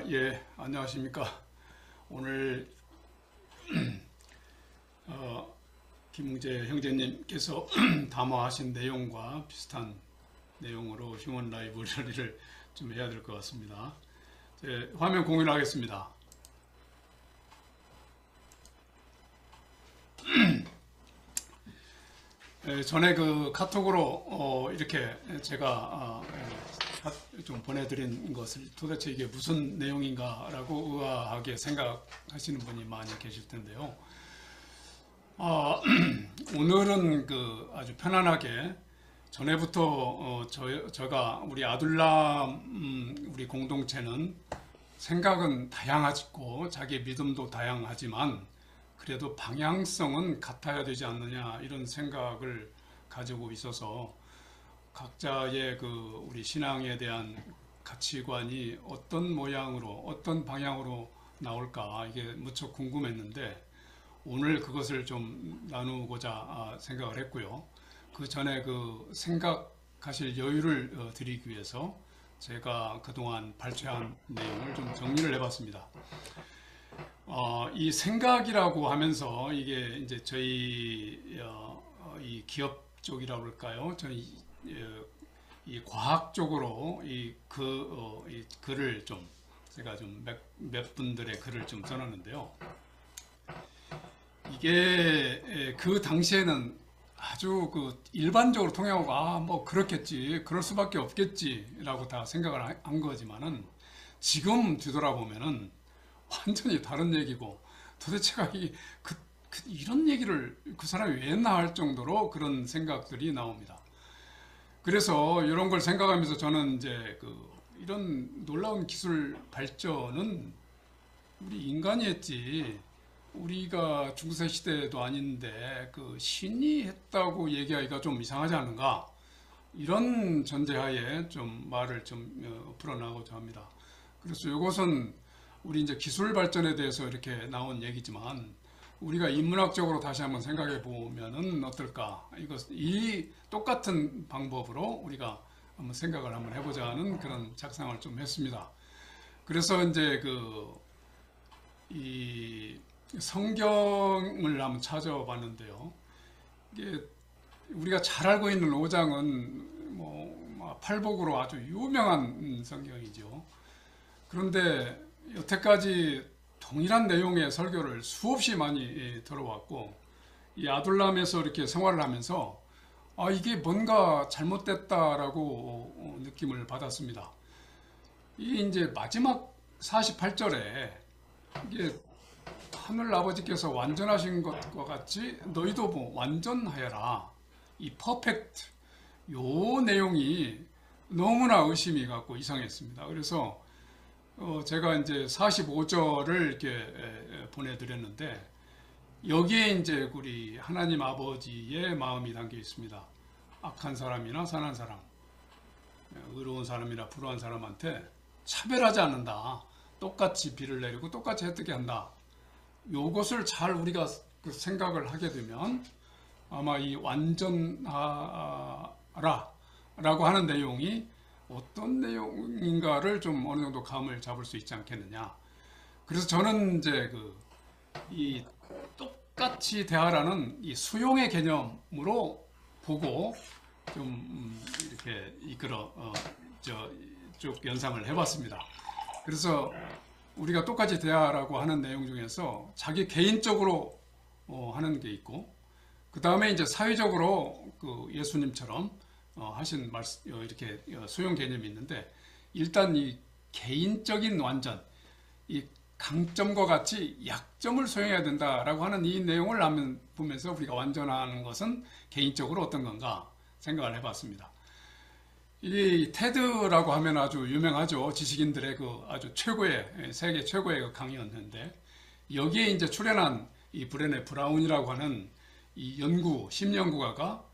예, 안녕하십니까. 오늘 김웅재 형제님께서 담화하신 내용과 비슷한 내용으로 휴먼 라이브러리를 좀 해야 될 것 같습니다. 화면 공유를 하겠습니다. 전에 그 카톡으로 이렇게 제가 좀 보내드린 것을 도대체 이게 무슨 내용인가라고 의아하게 생각하시는 분이 많이 계실 텐데요. 오늘은 그 아주 편안하게 전에부터 제가 우리 아둘람 우리 공동체는 생각은 다양하고 자기 믿음도 다양하지만 그래도 방향성은 같아야 되지 않느냐 이런 생각을 가지고 있어서 각자의 그 우리 신앙에 대한 가치관이 어떤 모양으로 어떤 방향으로 나올까 이게 무척 궁금했는데 오늘 그것을 좀 나누고자 생각을 했고요. 그 전에 그 생각하실 여유를 드리기 위해서 제가 그동안 발췌한 내용을 좀 정리를 해봤습니다. 이 생각이라고 하면서 이게 이제 저희 이 기업 쪽이라고 할까요? 저희 이 과학적으로 이 글을 좀 제가 좀 몇 분들의 글을 좀 써놨는데요. 이게 그 당시에는 아주 그 일반적으로 통용하고 뭐 그렇겠지 그럴 수밖에 없겠지라고 다 생각을 한 거지만은 지금 뒤돌아보면은 완전히 다른 얘기고 도대체가 이런 얘기를 그 사람이 왜 했나 할 정도로 그런 생각들이 나옵니다. 그래서 이런 걸 생각하면서 저는 이제 이런 놀라운 기술 발전은 우리 인간이 했지 우리가 중세 시대도 아닌데 그 신이 했다고 얘기하기가 좀 이상하지 않은가 이런 전제하에 좀 말을 좀 풀어나가고자 합니다. 그래서 이것은 우리 이제 기술 발전에 대해서 이렇게 나온 얘기지만 우리가 인문학적으로 다시 한번 생각해 보면은 어떨까? 이 똑같은 방법으로 우리가 한번 생각을 한번 해보자 하는 그런 작상을 좀 했습니다. 그래서 이제 이 성경을 한번 찾아봤는데요. 이게 우리가 잘 알고 있는 5장은 뭐 팔복으로 아주 유명한 성경이죠. 그런데 여태까지 동일한 내용의 설교를 수없이 많이 들어왔고 이 아둘람에서 이렇게 생활을 하면서 이게 뭔가 잘못됐다라고 느낌을 받았습니다. 이 이제 마지막 48절에 이게 하늘 아버지께서 완전하신 것과 같이 너희도 뭐 완전하여라 이 퍼펙트 요 내용이 너무나 의심이 갖고 이상했습니다. 그래서 제가 이제 45절을 이렇게 보내드렸는데 여기에 이제 우리 하나님 아버지의 마음이 담겨 있습니다. 악한 사람이나 선한 사람, 의로운 사람이나 불의한 사람한테 차별하지 않는다. 똑같이 비를 내리고 똑같이 혜택이 한다. 요것을 잘 우리가 그 생각을 하게 되면 아마 이 완전하라 라고 하는 내용이 어떤 내용인가를 좀 어느 정도 감을 잡을 수 있지 않겠느냐. 그래서 저는 이제 이 똑같이 대하라는 이 수용의 개념으로 보고 좀 이렇게 쭉 연상을 해봤습니다. 그래서 우리가 똑같이 대하라고 하는 내용 중에서 자기 개인적으로 하는 게 있고 그 다음에 이제 사회적으로 예수님처럼 하신 말씀 이렇게 수용 개념이 있는데 일단 이 개인적인 완전 이 강점과 같이 약점을 수용해야 된다라고 하는 이 내용을 보면서 우리가 완전한 것은 개인적으로 어떤 건가 생각을 해봤습니다. 이 테드라고 하면 아주 유명하죠. 지식인들의 아주 최고의 세계 최고의 강의였는데 여기에 이제 출연한 이 브레네 브라운이라고 하는 이 심연구가가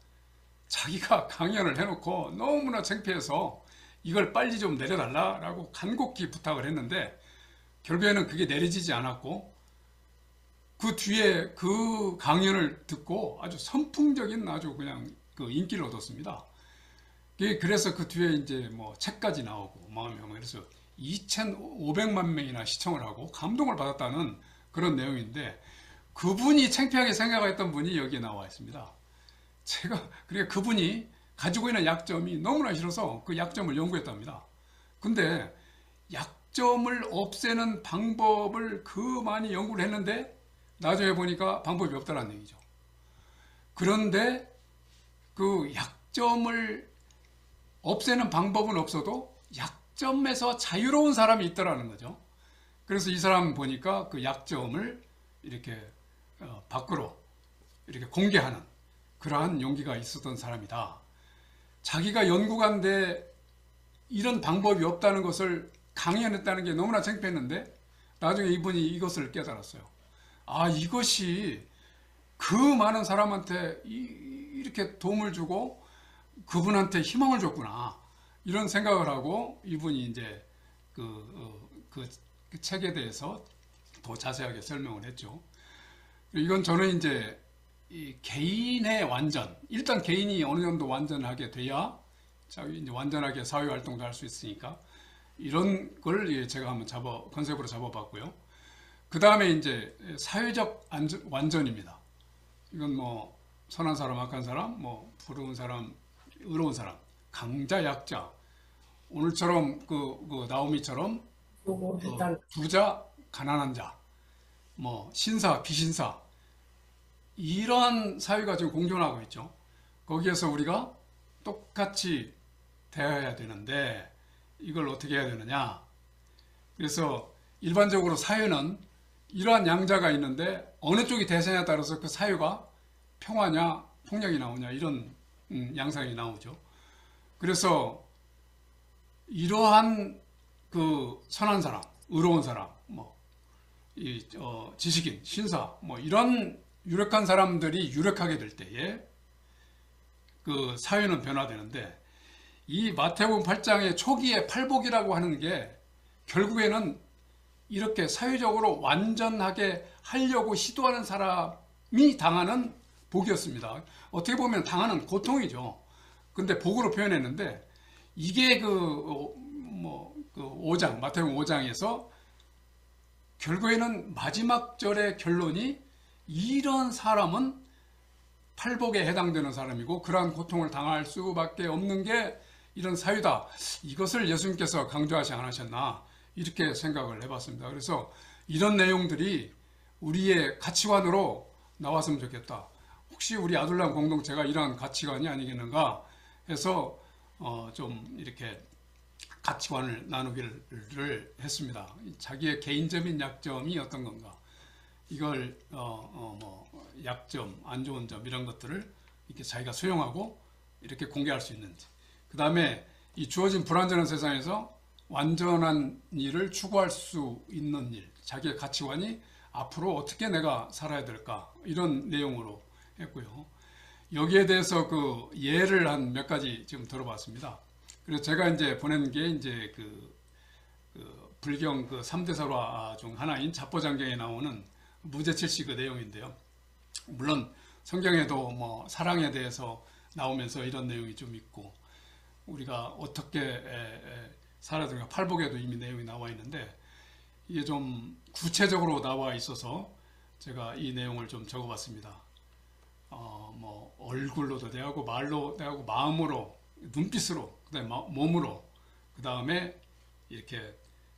자기가 강연을 해놓고 너무나 창피해서 이걸 빨리 좀 내려달라라고 간곡히 부탁을 했는데 결국에는 그게 내려지지 않았고 그 뒤에 그 강연을 듣고 아주 선풍적인 아주 그냥 인기를 얻었습니다. 그래서 그 뒤에 이제 뭐 책까지 나오고 그래서 2,500만 명이나 시청을 하고 감동을 받았다는 그런 내용인데, 그분이 창피하게 생각했던 분이 여기에 나와 있습니다. 그러니까 그분이 가지고 있는 약점이 너무나 싫어서 그 약점을 연구했답니다. 근데 약점을 없애는 방법을 그 많이 연구를 했는데 나중에 보니까 방법이 없다는 얘기죠. 그런데 그 약점을 없애는 방법은 없어도 약점에서 자유로운 사람이 있더라는 거죠. 그래서 이 사람 보니까 그 약점을 이렇게 밖으로 이렇게 공개하는 그러한 용기가 있었던 사람이다. 자기가 연구가인데 이런 방법이 없다는 것을 강연했다는 게 너무나 창피했는데 나중에 이분이 이것을 깨달았어요. 아, 이것이 그 많은 사람한테 이렇게 도움을 주고 그분한테 희망을 줬구나. 이런 생각을 하고 이분이 이제 그 책에 대해서 더 자세하게 설명을 했죠. 이건 저는 이제 이 개인의 완전, 일단 개인이 어느 정도 완전하게 돼야 이제 완전하게 사회활동도 할 수 있으니까 이런 걸 제가 한번 컨셉으로 잡아봤고요. 그 다음에 이제 사회적 완전입니다. 이건 뭐 선한 사람, 악한 사람, 뭐 부러운 사람, 의로운 사람, 강자, 약자. 오늘처럼 그 나오미처럼 부자, 가난한 자, 뭐 신사, 비신사, 이러한 사회가 지금 공존하고 있죠. 거기에서 우리가 똑같이 대해야 되는데 이걸 어떻게 해야 되느냐. 그래서 일반적으로 사회는 이러한 양자가 있는데 어느 쪽이 대세냐에 따라서 그 사회가 평화냐 폭력이 나오냐 이런 양상이 나오죠. 그래서 이러한 그 선한 사람, 의로운 사람, 뭐 지식인, 신사, 뭐 이런 유력한 사람들이 유력하게 될 때에 그 사회는 변화되는데, 이 마태복음 8장의 초기에 팔복이라고 하는 게 결국에는 이렇게 사회적으로 완전하게 하려고 시도하는 사람이 당하는 복이었습니다. 어떻게 보면 당하는 고통이죠. 근데 복으로 표현했는데, 이게 그 5장, 마태복음 5장에서 결국에는 마지막 절의 결론이 이런 사람은 팔복에 해당되는 사람이고 그러한 고통을 당할 수밖에 없는 게 이런 사유다. 이것을 예수님께서 강조하지 않으셨나 이렇게 생각을 해봤습니다. 그래서 이런 내용들이 우리의 가치관으로 나왔으면 좋겠다. 혹시 우리 아둘람 공동체가 이러한 가치관이 아니겠는가 해서 좀 이렇게 가치관을 나누기를 했습니다. 자기의 개인적인 약점이 어떤 건가, 이걸 뭐 약점, 안 좋은 점 이런 것들을 이렇게 자기가 수용하고 이렇게 공개할 수 있는지, 그 다음에 이 주어진 불완전한 세상에서 완전한 일을 추구할 수 있는 일, 자기의 가치관이 앞으로 어떻게 내가 살아야 될까, 이런 내용으로 했고요. 여기에 대해서 그 예를 한 몇 가지 지금 들어봤습니다. 그래서 제가 이제 보낸 게 이제 그 불경 그 3대 설화 중 하나인 자포장경에 나오는 무죄칠시 그 내용인데요. 물론 성경에도 뭐 사랑에 대해서 나오면서 이런 내용이 좀 있고 우리가 어떻게 살아야 될까, 팔복에도 이미 내용이 나와 있는데 이게 좀 구체적으로 나와 있어서 제가 이 내용을 좀 적어봤습니다. 뭐 얼굴로도 대하고 말로 대하고 마음으로, 눈빛으로, 그다음에 몸으로, 그 다음에 이렇게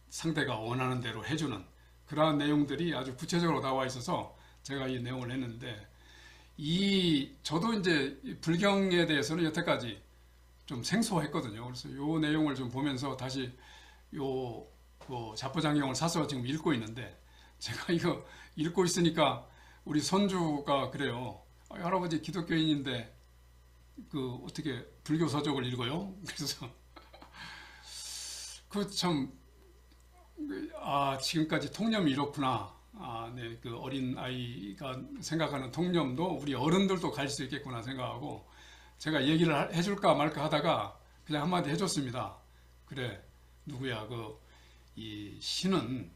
상대가 원하는 대로 해주는 그러한 내용들이 아주 구체적으로 나와 있어서 제가 이 내용을 했는데, 저도 이제 불경에 대해서는 여태까지 좀 생소했거든요. 그래서 이 내용을 좀 보면서 다시 자포장경을 사서 지금 읽고 있는데, 제가 이거 읽고 있으니까 우리 손주가 그래요. 할아버지 기독교인인데 어떻게 불교 서적을 읽어요? 그래서 지금까지 통념이 이렇구나. 네, 그 어린 아이가 생각하는 통념도 우리 어른들도 가질 수 있겠구나 생각하고 제가 얘기를 해줄까 말까 하다가 그냥 한마디 해줬습니다. 그래, 누구야? 이 신은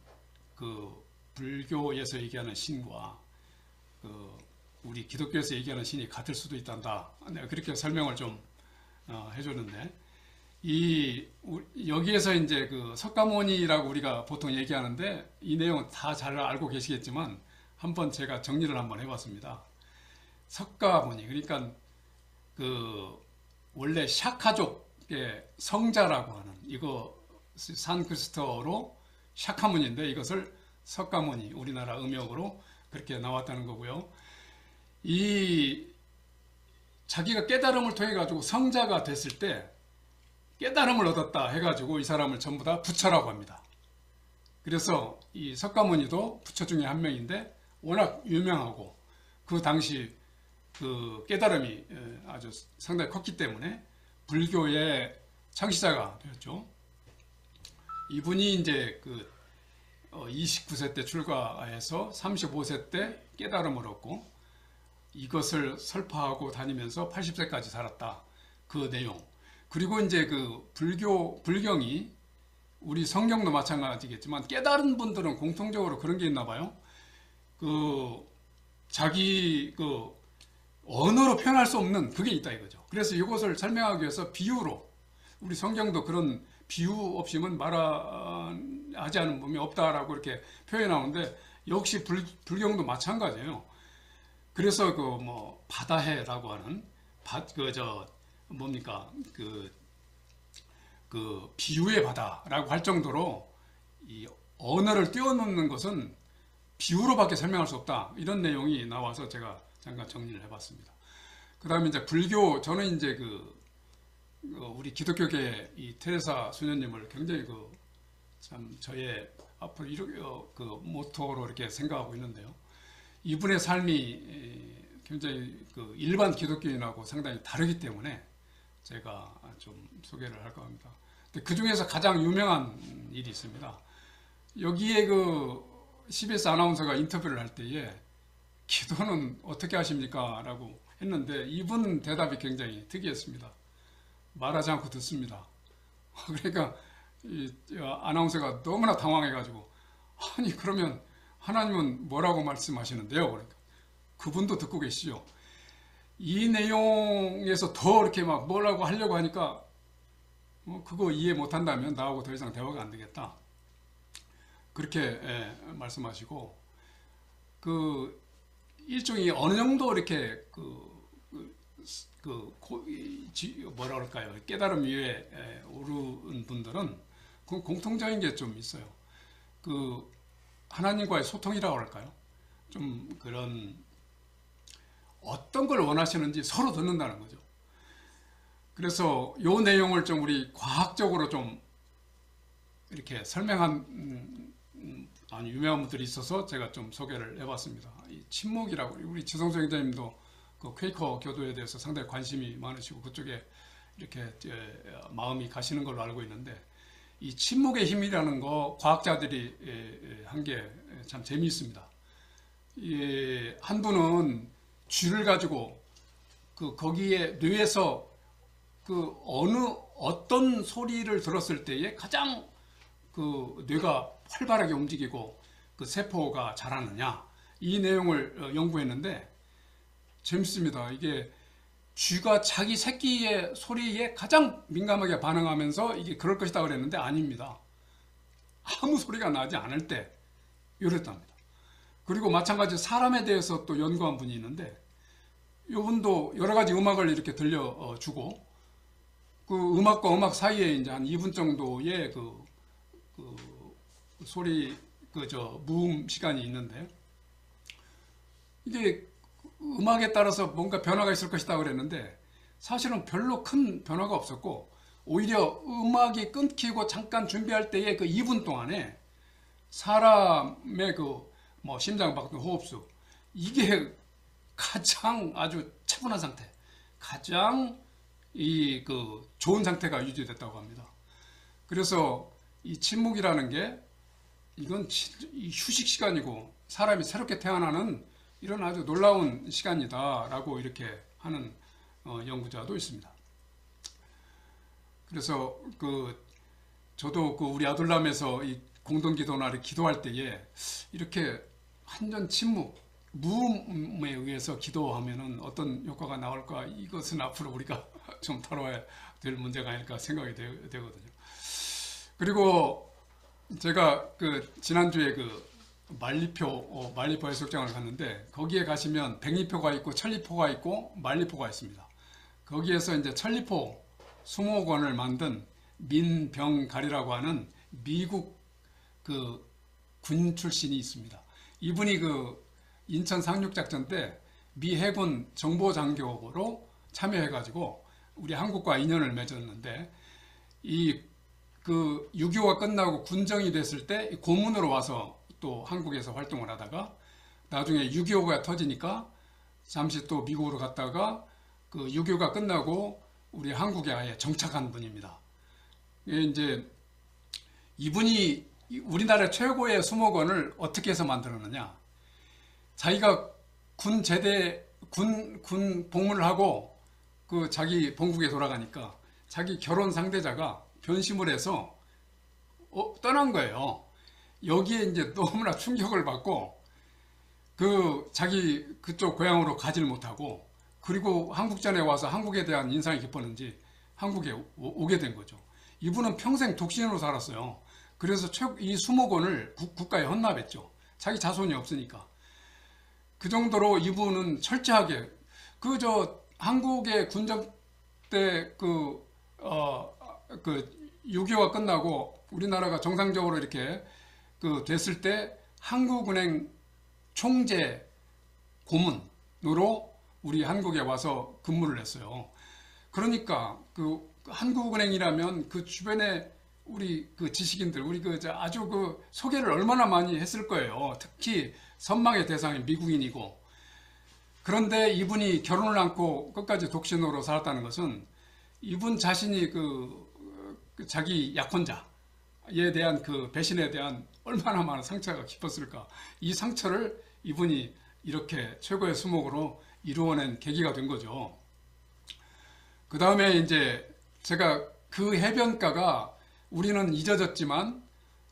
불교에서 얘기하는 신과 우리 기독교에서 얘기하는 신이 같을 수도 있단다. 내가 그렇게 설명을 좀 해줬는데, 여기에서 이제 그 석가모니라고 우리가 보통 얘기하는데 이 내용은 다 잘 알고 계시겠지만 한번 제가 정리를 한번 해봤습니다. 석가모니, 그러니까 그 원래 샤카족의 성자라고 하는, 이거 산크리스트어로 샤카문인데 이것을 석가모니, 우리나라 음역으로 그렇게 나왔다는 거고요. 자기가 깨달음을 통해 가지고 성자가 됐을 때 깨달음을 얻었다 해가지고 이 사람을 전부 다 부처라고 합니다. 그래서 이 석가모니도 부처 중에 한 명인데 워낙 유명하고 그 당시 그 깨달음이 아주 상당히 컸기 때문에 불교의 창시자가 되었죠. 이분이 이제 그 29세 때 출가해서 35세 때 깨달음을 얻고 이것을 설파하고 다니면서 80세까지 살았다. 그 내용. 그리고 이제 그 불경이 우리 성경도 마찬가지겠지만 깨달은 분들은 공통적으로 그런 게 있나 봐요. 자기 언어로 표현할 수 없는 그게 있다 이거죠. 그래서 이것을 설명하기 위해서 비유로, 우리 성경도 그런 비유 없이는 말하지 않은 몸이 없다라고 이렇게 표현하는데 역시 불경도 마찬가지예요. 그래서 바다해라고 하는 비유의 바다라고 할 정도로 이 언어를 뛰어넘는 것은 비유로밖에 설명할 수 없다, 이런 내용이 나와서 제가 잠깐 정리를 해봤습니다. 그 다음에 이제 불교, 저는 이제 우리 기독교계 이 테레사 수녀님을 굉장히 참 저의 앞으로 모토로 이렇게 생각하고 있는데요. 이분의 삶이 굉장히 일반 기독교인하고 상당히 다르기 때문에 제가 좀 소개를 할까 합니다. 그 중에서 가장 유명한 일이 있습니다. 여기에 CBS 아나운서가 인터뷰를 할 때에 기도는 어떻게 하십니까? 라고 했는데 이분 대답이 굉장히 특이했습니다. 말하지 않고 듣습니다. 그러니까 아나운서가 너무나 당황해가지고, 아니 그러면 하나님은 뭐라고 말씀하시는데요? 그러니까 그분도 듣고 계시죠. 이 내용에서 더 이렇게 막 뭐라고 하려고 하니까 그거 이해 못한다면 나하고 더 이상 대화가 안 되겠다, 그렇게 말씀하시고, 일종의 어느 정도 이렇게 뭐라 그럴까요? 깨달음 위에 오른 분들은 공통적인 게 좀 있어요. 하나님과의 소통이라고 할까요? 좀 그런 어떤 걸 원하시는지 서로 듣는다는 거죠. 그래서 이 내용을 좀 우리 과학적으로 좀 이렇게 설명한 아주 유명한 분들이 있어서 제가 좀 소개를 해봤습니다. 이 침묵이라고, 우리 지성수 행자님도 퀘이커 교도에 대해서 상당히 관심이 많으시고 그쪽에 이렇게 마음이 가시는 걸로 알고 있는데, 이 침묵의 힘이라는 거 과학자들이 한 게 참 재미있습니다. 한 분은 쥐를 가지고 거기에 뇌에서 어떤 소리를 들었을 때에 가장 뇌가 활발하게 움직이고 세포가 자라느냐, 이 내용을 연구했는데 재밌습니다. 이게 쥐가 자기 새끼의 소리에 가장 민감하게 반응하면서 이게 그럴 것이다 그랬는데 아닙니다. 아무 소리가 나지 않을 때 이랬답니다. 그리고 마찬가지 사람에 대해서 또 연구한 분이 있는데, 이분도 여러 가지 음악을 이렇게 들려주고 음악과 음악 사이에 이제 한 2분 정도의 소리 무음 시간이 있는데, 이게 음악에 따라서 뭔가 변화가 있을 것이다 그랬는데 사실은 별로 큰 변화가 없었고, 오히려 음악이 끊기고 잠깐 준비할 때의 2분 동안에 사람의 심장박동, 호흡수, 이게 가장 아주 차분한 상태, 가장 좋은 상태가 유지됐다고 합니다. 그래서 이 침묵이라는 게 이건 휴식 시간이고 사람이 새롭게 태어나는 이런 아주 놀라운 시간이다라고 이렇게 하는 연구자도 있습니다. 그래서 저도 우리 아둘람에서 이 공동기도나를 기도할 때에 이렇게 완전 침묵, 무음에 의해서 기도하면은 어떤 효과가 나올까, 이것은 앞으로 우리가 좀 될 문제가 아닐까 생각이 되거든요. 그리고 제가 그 지난주에 그 말리포 해수욕장을 갔는데 거기에 가시면 백리포가 있고 천리포가 있고 말리포가 있습니다. 거기에서 이제 천리포 수목원을 만든 민병갈이라고 하는 미국 그 군 출신이 있습니다. 이분이 그 인천 상륙작전 때 미 해군 정보장교로 참여해가지고 우리 한국과 인연을 맺었는데 이 그 6.25가 끝나고 군정이 됐을 때 고문으로 와서 또 한국에서 활동을 하다가 나중에 6.25가 터지니까 잠시 또 미국으로 갔다가 그 6.25가 끝나고 우리 한국에 아예 정착한 분입니다. 이제 이분이 우리나라 최고의 수목원을 어떻게 해서 만들었느냐? 자기가 군 복무를 하고 그 자기 본국에 돌아가니까 자기 결혼 상대자가 변심을 해서 떠난 거예요. 여기에 이제 너무나 충격을 받고 그 자기 그쪽 고향으로 가지를 못하고 그리고 한국전에 와서 한국에 대한 인상이 깊었는지 한국에 오게 된 거죠. 이분은 평생 독신으로 살았어요. 그래서 이 수목원을 국가에 헌납했죠. 자기 자손이 없으니까. 그 정도로 이분은 철저하게 한국의 군정 때 그 6.25가 끝나고 우리나라가 정상적으로 이렇게 그 됐을 때 한국은행 총재 고문으로 우리 한국에 와서 근무를 했어요. 그러니까 그 한국은행이라면 그 주변에 우리 그 지식인들, 우리 그 아주 그 소개를 얼마나 많이 했을 거예요. 특히 선망의 대상이 미국인이고. 그런데 이분이 결혼을 않고 끝까지 독신으로 살았다는 것은 이분 자신이 자기 약혼자에 대한 그 배신에 대한 얼마나 많은 상처가 깊었을까. 이 상처를 이분이 이렇게 최고의 수목으로 이루어낸 계기가 된 거죠. 그 다음에 이제 제가 그 해변가가 우리는 잊어졌지만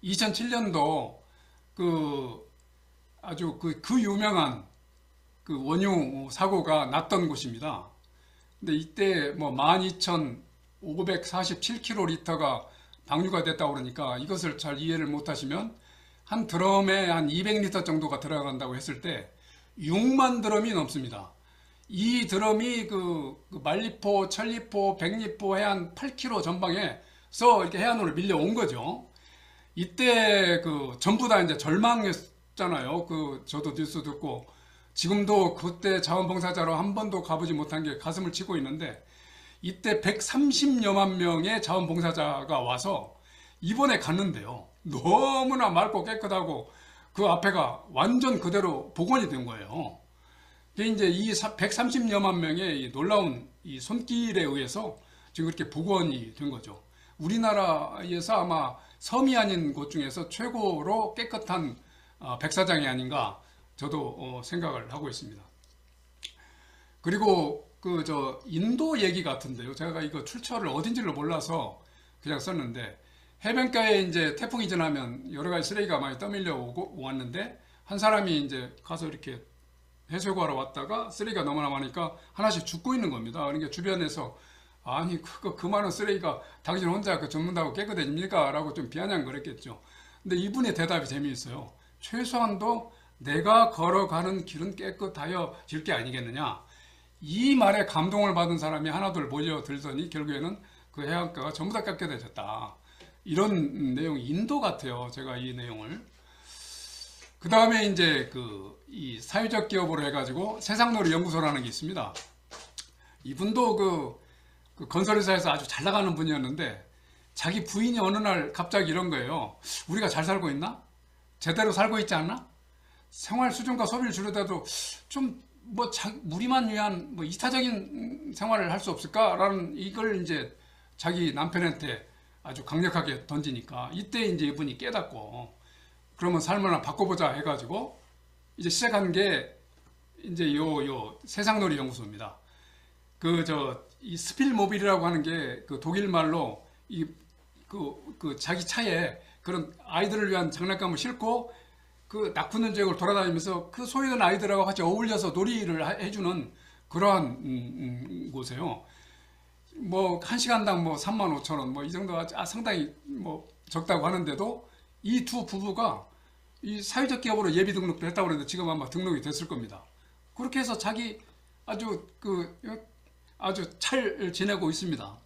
2007년도 아주 그 유명한 그 원유 사고가 났던 곳입니다. 근데 이때 뭐 12,547kg가 방류가 됐다고 그러니까 이것을 잘 이해를 못 하시면 한 드럼에 한 200리터 정도가 들어간다고 했을 때 6만 드럼이 넘습니다. 이 드럼이 그 말리포, 천리포, 백리포 해안 8km 전방에서 이렇게 해안으로 밀려온 거죠. 이때 전부 다 이제 절망했잖아요. 저도 뉴스 듣고 지금도 그때 자원봉사자로 한 번도 가보지 못한 게 가슴을 치고 있는데 이때 130여만 명의 자원봉사자가 와서 이번에 갔는데요. 너무나 맑고 깨끗하고 그 앞에가 완전 그대로 복원이 된 거예요. 이제 이 130여만 명의 이 놀라운 이 손길에 의해서 지금 이렇게 복원이 된 거죠. 우리나라에서 아마 섬이 아닌 곳 중에서 최고로 깨끗한 백사장이 아닌가 저도 생각을 하고 있습니다. 그리고 인도 얘기 같은데요. 제가 이거 출처를 어딘지를 몰라서 그냥 썼는데 해변가에 이제 태풍이 지나면 여러 가지 쓰레기가 많이 떠밀려 왔는데 한 사람이 이제 가서 이렇게 해수욕하러 왔다가 쓰레기가 너무나 많으니까 하나씩 죽고 있는 겁니다. 그러니까 주변에서 아니 그 많은 쓰레기가 당신 혼자 접는다고 깨끗해집니까? 라고 좀 비아냥거렸겠죠. 근데 이분의 대답이 재미있어요. 최소한도 내가 걸어가는 길은 깨끗하여질 게 아니겠느냐. 이 말에 감동을 받은 사람이 하나둘 모여들더니 결국에는 그 해안가가 전부 다 깨끗해졌다. 이런 내용이 인도 같아요. 제가 이 내용을. 그 다음에 이제 이 사회적 기업으로 해가지고 세상놀이 연구소라는 게 있습니다. 이분도 그 건설회사에서 아주 잘 나가는 분이었는데 자기 부인이 어느 날 갑자기 이런 거예요. 우리가 잘 살고 있나? 제대로 살고 있지 않나? 생활 수준과 소비를 줄여도 좀 우리만 위한 이타적인 생활을 할 수 없을까라는 이걸 이제 자기 남편한테 아주 강력하게 던지니까 이때 이제 이분이 깨닫고 그러면 삶을 하나 바꿔보자 해가지고 이제 시작한 게 이제 요 세상놀이 연구소입니다. 이 스필모빌이라고 하는 게 독일 말로 자기 차에 그런 아이들을 위한 장난감을 싣고 낙후는 지역을 돌아다니면서 그 소외된 아이들하고 같이 어울려서 놀이를 해주는 그러한 곳이에요. 뭐 1시간당 뭐 35,000원 뭐 이 정도가 상당히 뭐 적다고 하는데도 이 두 부부가 이 사회적 기업으로 예비 등록도 했다고 그러는데 지금 아마 등록이 됐을 겁니다. 그렇게 해서 자기 아주 아주 잘 지내고 있습니다.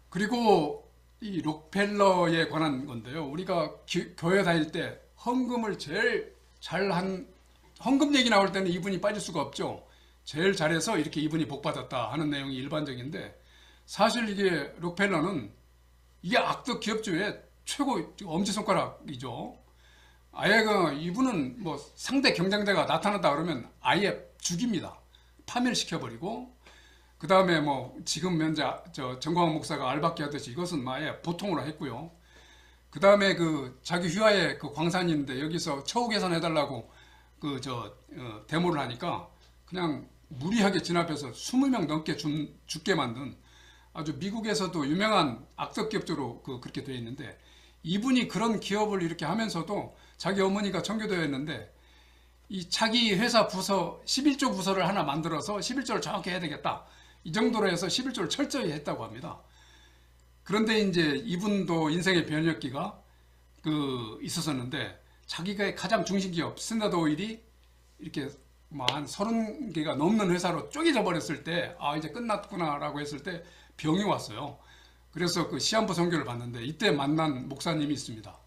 그리고 이 록펠러에 관한 건데요. 우리가 교회 다닐 때 헌금을 제일 잘한, 헌금 얘기 나올 때는 이분이 빠질 수가 없죠. 제일 잘해서 이렇게 이분이 복 받았다 하는 내용이 일반적인데, 사실 이게 록펠러는 이게 악덕 기업주의 최고 엄지손가락이죠. 아예 이분은 뭐 상대 경쟁자가 나타났다 그러면 아예 죽입니다. 파멸시켜버리고, 그 다음에 뭐 지금 현재 정광훈 목사가 알박기 하듯이 이것은 아예 보통으로 했고요. 그 다음에 자기 휘하에 광산이 있는데 여기서 처우 개선해달라고 데모를 하니까 그냥 무리하게 진압해서 20명 넘게 죽게 만든 아주 미국에서도 유명한 악덕 기업주로 그렇게 되어 있는데, 이분이 그런 기업을 이렇게 하면서도 자기 어머니가 청교도였는데 이 자기 회사 부서 11조 부서를 하나 만들어서 11조를 정확히 해야 되겠다, 이 정도로 해서 11조를 철저히 했다고 합니다. 그런데 이제 이분도 인생의 변혁기가 있었었는데, 자기가 가장 중심 기업 스탠다드 오일이 이렇게 뭐 한 30개가 넘는 회사로 쪼개져 버렸을 때, 아 이제 끝났구나라고 했을 때 병이 왔어요. 그래서 시한부 선교를 봤는데 이때 만난 목사님이 있습니다.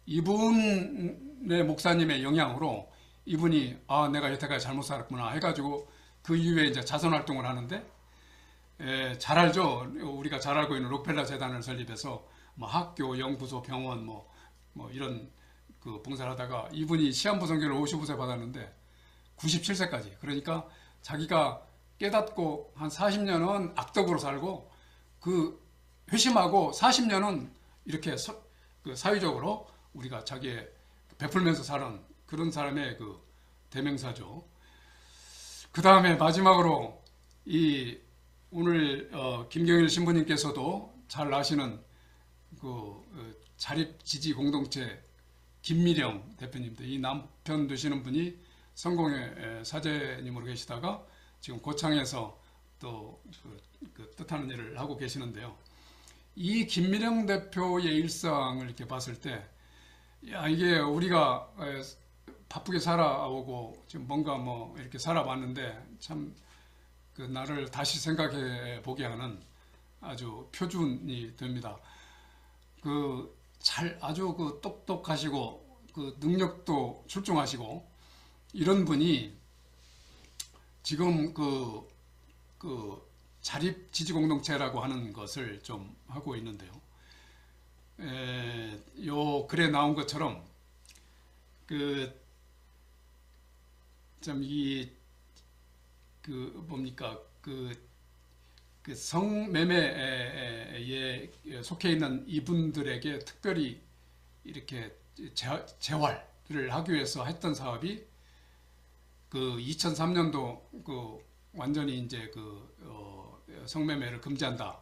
이분의 목사님의 영향으로 이분이 내가 여태까지 잘못 살았구나 해가지고 그 이후에 이제 자선 활동을 하는데, 잘 알죠. 우리가 잘 알고 있는 록펠러 재단을 설립해서 뭐 학교, 연구소, 병원 뭐 이런 봉사를 하다가 이분이 시한부 선교를 55세 받았는데 97세까지, 그러니까 자기가 깨닫고 한 40년은 악덕으로 살고 회심하고 40년은 이렇게 사회적으로 우리가 자기의 베풀면서 사는 그런 사람의 대명사죠. 그 다음에 마지막으로 오늘 김경일 신부님께서도 잘 아시는 자립지지공동체 김미령 대표님도, 이 남편 되시는 분이 성공회 사제님으로 계시다가 지금 고창에서 또 뜻하는 일을 하고 계시는데요. 이 김미령 대표의 일상을 이렇게 봤을 때, 이게 우리가 바쁘게 살아오고 지금 뭔가 뭐 이렇게 살아봤는데 참 나를 다시 생각해 보게 하는 아주 표준이 됩니다. 아주 똑똑하시고 능력도 출중하시고 이런 분이 지금 자립지지공동체라고 하는 것을 좀 하고 있는데요. 요 글에 나온 것처럼 뭡니까 성매매에 속해 있는 이분들에게 특별히 이렇게 재활을 하기 위해서 했던 사업이 2003년도 완전히 이제 성매매를 금지한다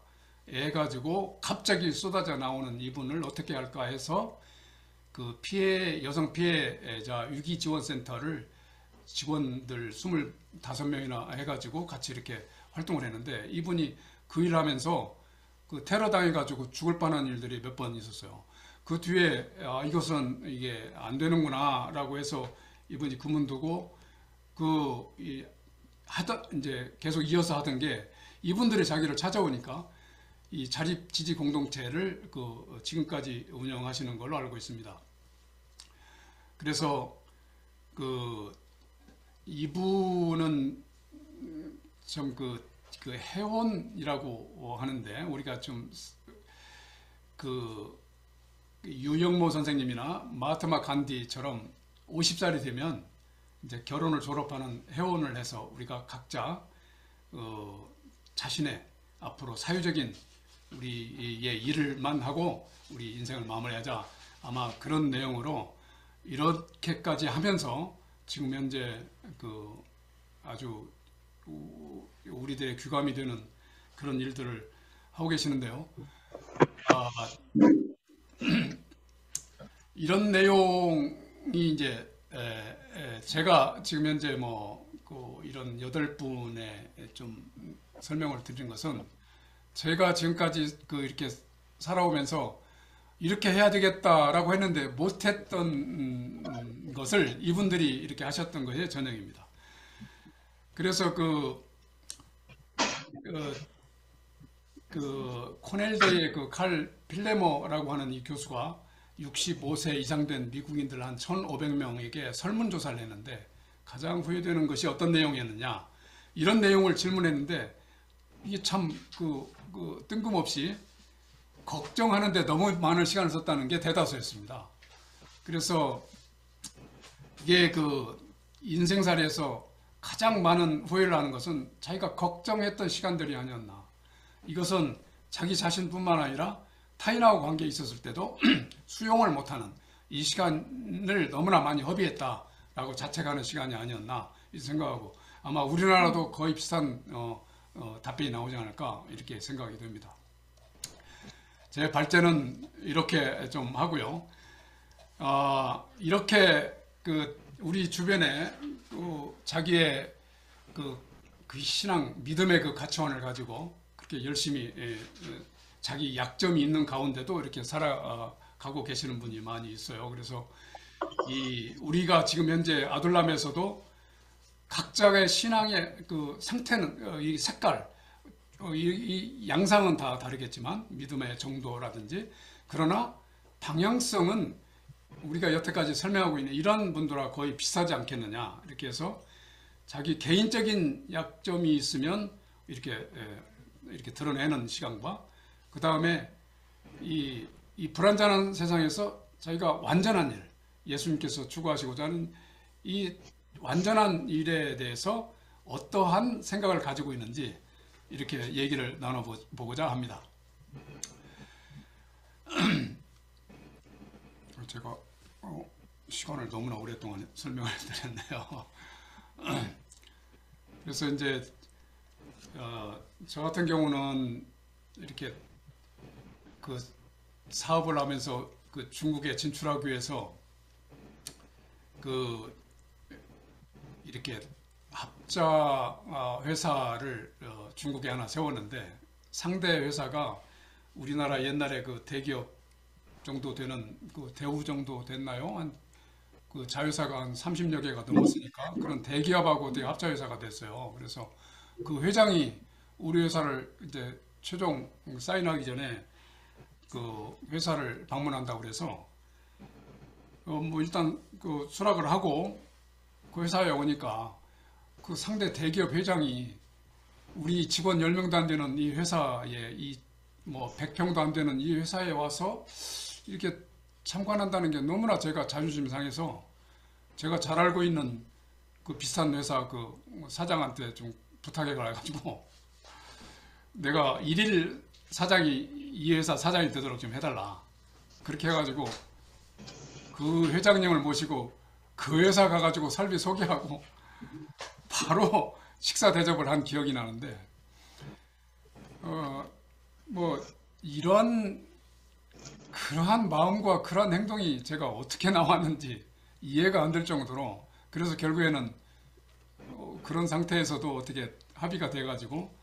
해가지고 갑자기 쏟아져 나오는 이분을 어떻게 할까 해서 여성 피해자 위기지원센터를 직원들 25명이나 해가지고 같이 이렇게 활동을 했는데, 이분이 그 일을 하면서 테러 당해가지고 죽을 뻔한 일들이 몇 번 있었어요. 그 뒤에 이것은 이게 안 되는구나 라고 해서 이분이 그만두고 이제 계속 이어서 하던 게, 이분들이 자기를 찾아오니까 이 자립지지 공동체를 지금까지 운영하시는 걸로 알고 있습니다. 그래서 이분은 좀 해원이라고 하는데, 우리가 좀 유영모 선생님이나 마하트마 간디처럼 50살이 되면 이제 결혼을 졸업하는 해원을 해서 우리가 각자 자신의 앞으로 사유적인 우리의 일을만 하고 우리 인생을 마무리하자, 아마 그런 내용으로 이렇게까지 하면서 지금 현재 아주 우리들의 귀감이 되는 그런 일들을 하고 계시는데요. 이런 내용이 이제 제가 지금 현재 이런 8분의 좀 설명을 드린 것은 제가 지금까지 이렇게 살아오면서 이렇게 해야 되겠다라고 했는데 못했던 것을 이분들이 이렇게 하셨던 것의 전형입니다. 그래서 그, 코넬대의 칼 필레머라고 하는 이 교수가 65세 이상 된 미국인들 한 1,500명에게 설문조사를 했는데 가장 후회되는 것이 어떤 내용이었느냐 이런 내용을 질문했는데 이게 참 뜬금없이 걱정하는데 너무 많은 시간을 썼다는 게 대다수였습니다. 그래서 이게 인생살이에서 가장 많은 후회를 하는 것은 자기가 걱정했던 시간들이 아니었나. 이것은 자기 자신뿐만 아니라 타인하고 관계에 있었을 때도 수용을 못하는 이 시간을 너무나 많이 허비했다라고 자책하는 시간이 아니었나 생각하고 아마 우리나라도 거의 비슷한 답변이 나오지 않을까 이렇게 생각이 됩니다. 제 발제는 이렇게 좀 하고요. 이렇게 우리 주변에 자기의 신앙, 믿음의 가치관을 가지고 그렇게 열심히 자기 약점이 있는 가운데도 이렇게 살아가고 계시는 분이 많이 있어요. 그래서 우리가 지금 현재 아둘람에서도 각자의 신앙의 상태는 이 색깔, 이 양상은 다 다르겠지만 믿음의 정도라든지 그러나 방향성은 우리가 여태까지 설명하고 있는 이런 분들과 거의 비슷하지 않겠느냐 이렇게 해서 자기 개인적인 약점이 있으면 이렇게 드러내는 시간과 그 다음에 이 불완전한 세상에서 자기가 완전한 일, 예수님께서 추구하시고자 하는 이 완전한 일에 대해서 어떠한 생각을 가지고 있는지 이렇게 얘기를 나눠보고자 합니다. 제가 시간을 너무나 오랫동안 설명을 드렸네요. 그래서 이제 저 같은 경우는 이렇게 사업을 하면서 중국에 진출하기 위해서 이렇게 합자 회사를 중국에 하나 세웠는데 상대 회사가 우리나라 옛날에 대기업 정도 되는 대우 정도 됐나요? 자회사가 한 30여 개가 넘었으니까 그런 대기업하고 합자 회사가 됐어요. 그래서 회장이 우리 회사를 이제 최종 사인하기 전에 회사를 방문한다고 그래서 일단 수락을 하고 회사에 오니까 상대 대기업 회장이 우리 직원 10명도 안 되는 이 회사에 100평도 안 되는 이 회사에 와서 이렇게 참관한다는 게 너무나 제가 자존심이 상해서 제가 잘 알고 있는 비슷한 회사 사장한테 좀 부탁해 가지고 내가 일일 사장이 이 회사 사장이 되도록 좀 해달라 그렇게 해가지고 회장님을 모시고 회사 가가지고 설비 소개하고 바로 식사 대접을 한 기억이 나는데 그러한 마음과 그러한 행동이 제가 어떻게 나왔는지 이해가 안 될 정도로 그래서 결국에는 그런 상태에서도 어떻게 합의가 돼가지고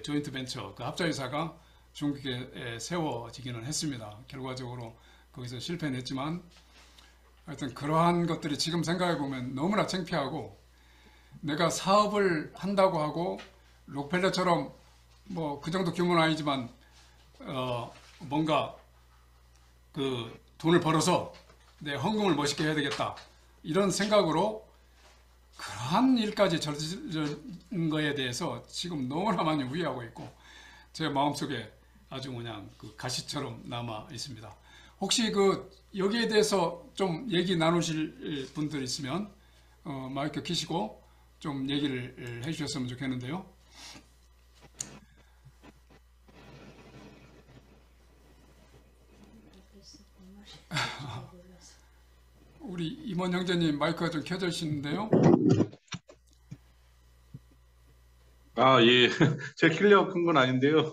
조인트 벤처 합자회사가 중국에 세워지기는 했습니다. 결과적으로 거기서 실패는 했지만 하여튼 그러한 것들이 지금 생각해 보면 너무나 창피하고 내가 사업을 한다고 하고 록펠러처럼 그 정도 규모는 아니지만 뭔가 돈을 벌어서 내 헌금을 멋있게 해야 되겠다 이런 생각으로 그러한 일까지 저지른 거에 대해서 지금 너무나 많이 후회하고 있고 제 마음속에 아주 그냥 가시처럼 남아 있습니다. 혹시 여기에 대해서 좀 얘기 나누실 분들 있으면 마이크 켜시고 좀 얘기를 해주셨으면 좋겠는데요. 우리 임원 형제님 마이크가 좀 켜져 있는데요. 예. 제가 키려고 한 건 아닌데요.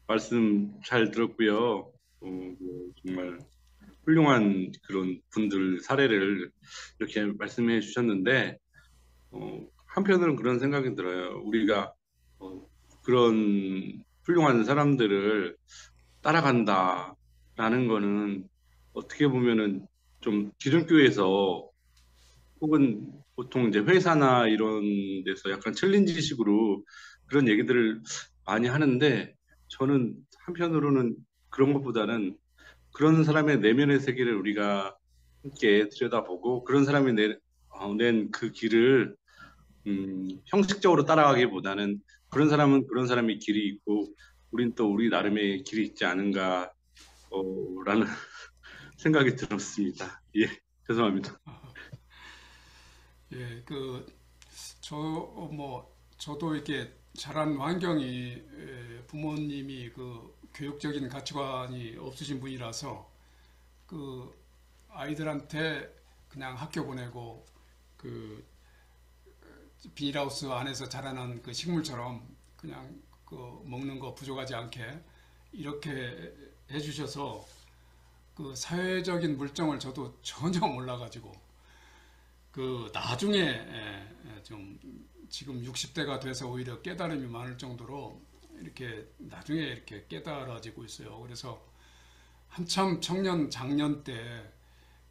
말씀 잘 들었고요. 정말 훌륭한 그런 분들 사례를 이렇게 말씀해 주셨는데, 한편으로는 그런 생각이 들어요. 우리가 어, 그런 훌륭한 사람들을 따라간다라는 거는 어떻게 보면은 좀 기존교회에서 혹은 보통 이제 회사나 이런 데서 약간 챌린지식으로 그런 얘기들을 많이 하는데 저는 한편으로는 그런 것보다는 그런 사람의 내면의 세계를 우리가 함께 들여다보고 그런 사람이 낸 그 길을 형식적으로 따라가기보다는 그런 사람은 그런 사람의 길이 있고 우린 또 우리 나름의 길이 있지 않은가 라는 생각이 들었습니다. 예, 죄송합니다. 예, 저도 이렇게 자란 환경이 부모님이 그 교육적인 가치관이 없으신 분이라서 그 아이들한테 그냥 학교 보내고 그 비닐하우스 안에서 자라는 그 식물처럼 그냥 그 먹는 거 부족하지 않게 이렇게 해주셔서 그 사회적인 물정을 저도 전혀 몰라가지고 그 나중에 좀 지금 60대가 돼서 오히려 깨달음이 많을 정도로 이렇게 나중에 이렇게 깨달아지고 있어요. 그래서 한참 청년 장년 때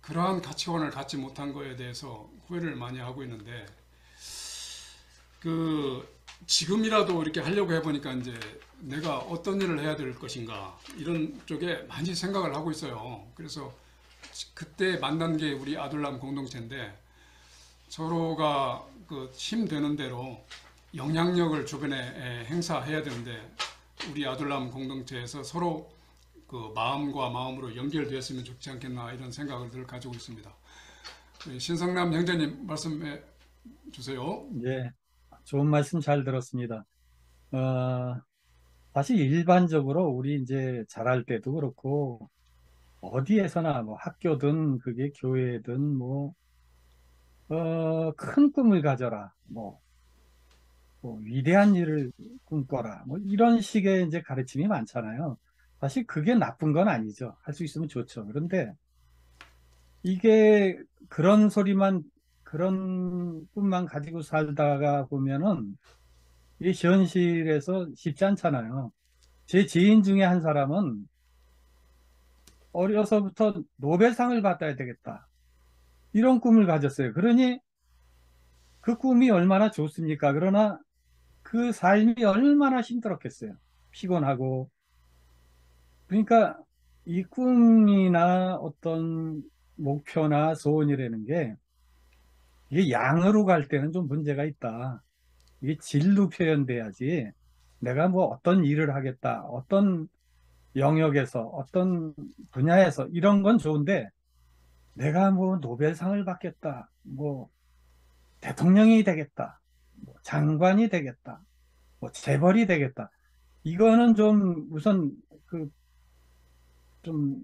그러한 가치관을 갖지 못한 거에 대해서 후회를 많이 하고 있는데 그 지금이라도 이렇게 하려고 해보니까 이제 내가 어떤 일을 해야 될 것인가 이런 쪽에 많이 생각을 하고 있어요. 그래서 그때 만난 게 우리 아둘람 공동체인데 서로가 그 힘되는 대로 영향력을 주변에 행사해야 되는데 우리 아둘람 공동체에서 서로 그 마음과 마음으로 연결되었으면 좋지 않겠나 이런 생각을 늘 가지고 있습니다. 신성남 형제님 말씀해 주세요. 예, 좋은 말씀 잘 들었습니다. 어, 사실 일반적으로 우리 이제 자랄 때도 그렇고 어디에서나 뭐 학교든 그게 교회든 뭐 큰 꿈을 가져라, 뭐 위대한 일을 꿈꿔라, 뭐 이런 식의 이제 가르침이 많잖아요. 사실 그게 나쁜 건 아니죠. 할 수 있으면 좋죠. 그런데 이게 그런 소리만 그런 꿈만 가지고 살다가 보면은 이 현실에서 쉽지 않잖아요. 제 지인 중에 한 사람은 어려서부터 노벨상을 받아야 되겠다, 이런 꿈을 가졌어요. 그러니 그 꿈이 얼마나 좋습니까? 그러나 그 삶이 얼마나 힘들었겠어요. 피곤하고. 그러니까 이 꿈이나 어떤 목표나 소원이라는 게 이게 양으로 갈 때는 좀 문제가 있다. 이게 질로 표현돼야지 내가 뭐 어떤 일을 하겠다, 어떤 영역에서, 어떤 분야에서 이런 건 좋은데 내가 뭐 노벨상을 받겠다, 뭐 대통령이 되겠다, 뭐 장관이 되겠다, 뭐 재벌이 되겠다. 이거는 좀 우선 그 좀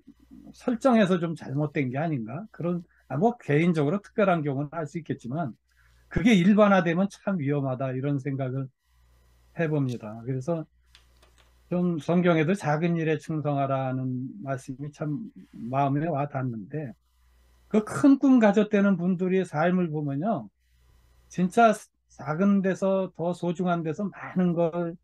설정에서 좀 잘못된 게 아닌가? 뭐 개인적으로 특별한 경우는 할 수 있겠지만 그게 일반화되면 참 위험하다 이런 생각을 해봅니다. 그래서 좀 성경에도 작은 일에 충성하라는 말씀이 참 마음에 와 닿는데 그 큰 꿈 가졌다는 분들의 삶을 보면요. 진짜 작은 데서 더 소중한 데서 많은 걸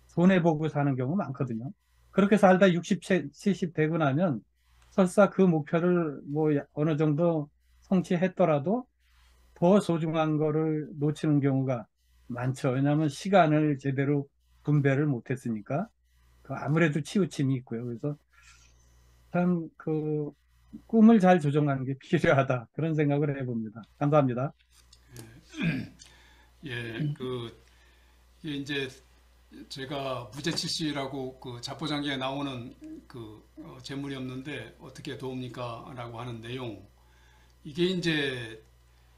손해보고 사는 경우 많거든요. 그렇게 살다 60, 70 되고 나면 설사 그 목표를 뭐 어느 정도 성취했더라도 더 소중한 거를 놓치는 경우가 많죠. 왜냐하면 시간을 제대로 분배를 못했으니까. 그 아무래도 치우침이 있고요. 그래서 참 그 꿈을 잘 조정하는 게 필요하다. 그런 생각을 해봅니다. 감사합니다. 예, 이게 이제 제가 무죄칠시라고 그 자포장기에 나오는 재물이 없는데 어떻게 도웁니까? 라고 하는 내용. 이게 이제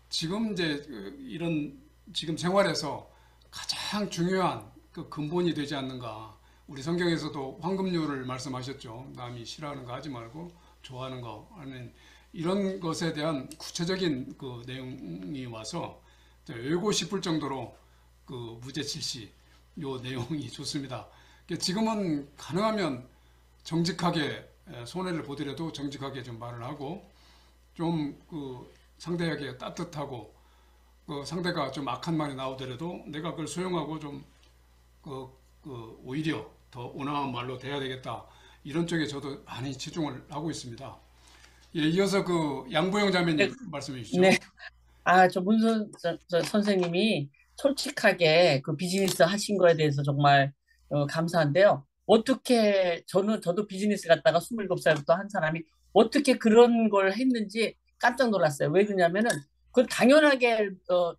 지금 이제 이런 지금 생활에서 가장 중요한 그 근본이 되지 않는가. 우리 성경에서도 황금률을 말씀하셨죠. 남이 싫어하는 거 하지 말고 좋아하는 거 하는 이런 것에 대한 구체적인 그 내용이 와서 외우고 싶을 정도로 그 무죄칠시 요 내용이 좋습니다. 지금은 가능하면 정직하게 손해를 보더라도 정직하게 좀 말을 하고 좀 그 상대에게 따뜻하고 그 상대가 좀 악한 말이 나오더라도 내가 그걸 수용하고 좀 오히려 더 온화한 말로 대해야 되겠다. 이런 쪽에 저도 많이 치중을 하고 있습니다. 예, 이어서 그 양보영 네, 자매님 말씀해 주시죠. 네. 저 선생님이 솔직하게 그 비즈니스 하신 거에 대해서 정말 감사한데요. 어떻게, 저도 비즈니스 갔다가 27살부터 한 사람이 어떻게 그런 걸 했는지 깜짝 놀랐어요. 왜 그러냐면은, 그건 당연하게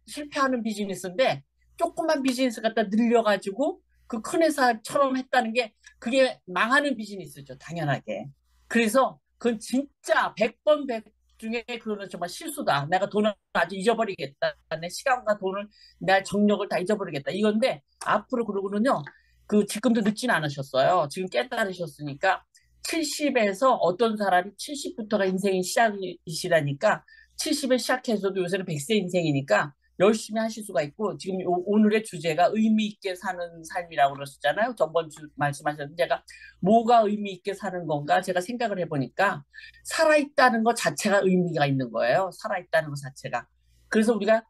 실패하는 비즈니스인데, 조그만 비즈니스 갖다 늘려가지고 그 큰 회사처럼 했다는 게 그게 망하는 비즈니스죠. 당연하게. 그래서 그건 진짜 100번 100 중에 그거는 정말 실수다. 내가 돈을 아주 잊어버리겠다. 내 시간과 돈을, 내 정력을 다 잊어버리겠다. 이건데 앞으로 그러고는요. 그 지금도 늦진 않으셨어요. 지금 깨달으셨으니까 70에서 어떤 사람이 70부터가 인생의 시작이시라니까 70에 시작해서도 요새는 100세 인생이니까 열심히 하실 수가 있고 지금 오늘의 주제가 의미 있게 사는 삶이라고 그러셨잖아요. 저번 주 말씀하셨는데 제가 뭐가 의미 있게 사는 건가 제가 생각을 해보니까 살아있다는 것 자체가 의미가 있는 거예요. 살아있다는 것 자체가. 그래서 우리가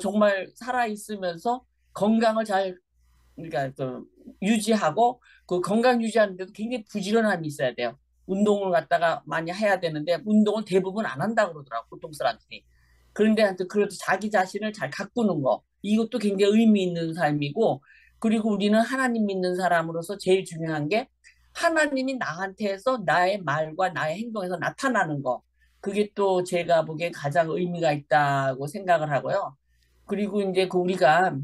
정말 살아있으면서 건강을 잘 그러니까 유지하고 그 건강 유지하는데도 굉장히 부지런함이 있어야 돼요. 운동을 갖다가 많이 해야 되는데 운동을 대부분 안 한다고 그러더라고 보통 사람들이. 그런데 하여튼 그래도 자기 자신을 잘 가꾸는 거 이것도 굉장히 의미 있는 삶이고 그리고 우리는 하나님 믿는 사람으로서 제일 중요한 게 하나님이 나한테서 나의 말과 나의 행동에서 나타나는 거 그게 또 제가 보기엔 가장 의미가 있다고 생각을 하고요. 그리고 이제 그 우리가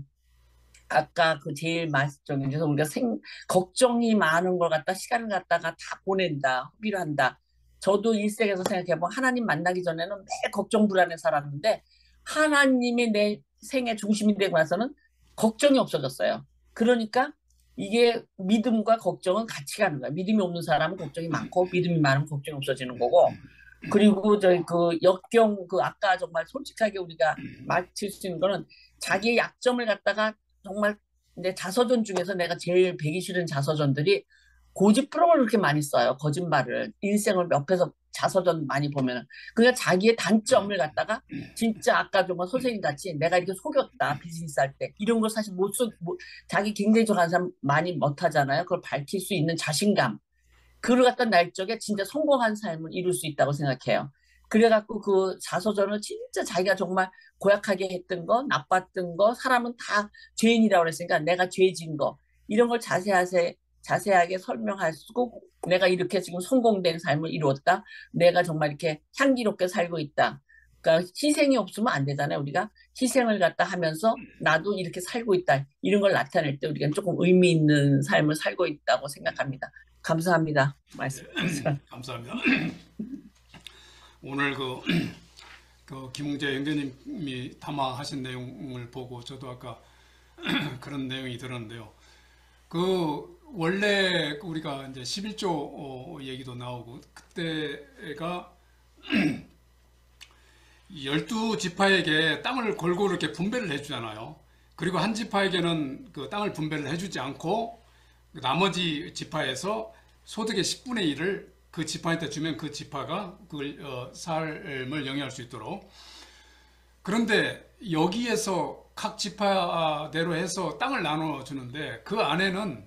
아까 그 제일 말씀드려서 우리가 걱정이 많은 걸 갖다 시간을 갖다가 다 보낸다, 허비를 한다. 저도 일생에서 생각해보면 하나님 만나기 전에는 매일 걱정 불안에 살았는데 하나님이 내 생의 중심이 되고 나서는 걱정이 없어졌어요. 그러니까 이게 믿음과 걱정은 같이 가는 거야. 믿음이 없는 사람은 걱정이 많고 믿음이 많으면 걱정이 없어지는 거고 그리고 저희 그 역경 그 아까 정말 솔직하게 우리가 맞힐 수 있는 거는 자기의 약점을 갖다가 정말 내 자서전 중에서 내가 제일 배기 싫은 자서전들이 고집부렁을 그렇게 많이 써요. 거짓말을. 인생을 옆에서 자서전 많이 보면은. 그러니까 자기의 단점을 갖다가 진짜 아까 정말 선생님 같이 내가 이렇게 속였다. 비즈니스 할 때. 이런 걸 사실 자기 굉장히 좋아하는 사람 많이 못하잖아요. 그걸 밝힐 수 있는 자신감. 그걸 갖다 날 적에 진짜 성공한 삶을 이룰 수 있다고 생각해요. 그래갖고 그 자서전을 진짜 자기가 정말 고약하게 했던 거, 나빴던 거, 사람은 다 죄인이라고 그랬으니까 내가 죄진 거, 이런 걸 자세하게 설명할 수 있고, 내가 이렇게 지금 성공된 삶을 이루었다. 내가 정말 이렇게 향기롭게 살고 있다. 그러니까 희생이 없으면 안 되잖아요. 우리가 희생을 갖다 하면서 나도 이렇게 살고 있다. 이런 걸 나타낼 때 우리가 조금 의미 있는 삶을 살고 있다고 생각합니다. 감사합니다. 말씀. 감사합니다. 오늘 그 김웅재 연구님이 담화하신 내용을 보고 저도 아까 그런 내용이 들었는데요. 그 원래 우리가 이제 11조 얘기도 나오고 그때가 12지파에게 땅을 골고루 이렇게 분배를 해주잖아요. 그리고 한 지파에게는 그 땅을 분배를 해주지 않고 나머지 지파에서 소득의 10분의 1을 그 지파한테 주면 그 지파가 그 삶을 영위할 수 있도록. 그런데 여기에서 각 지파대로 해서 땅을 나눠 주는데 그 안에는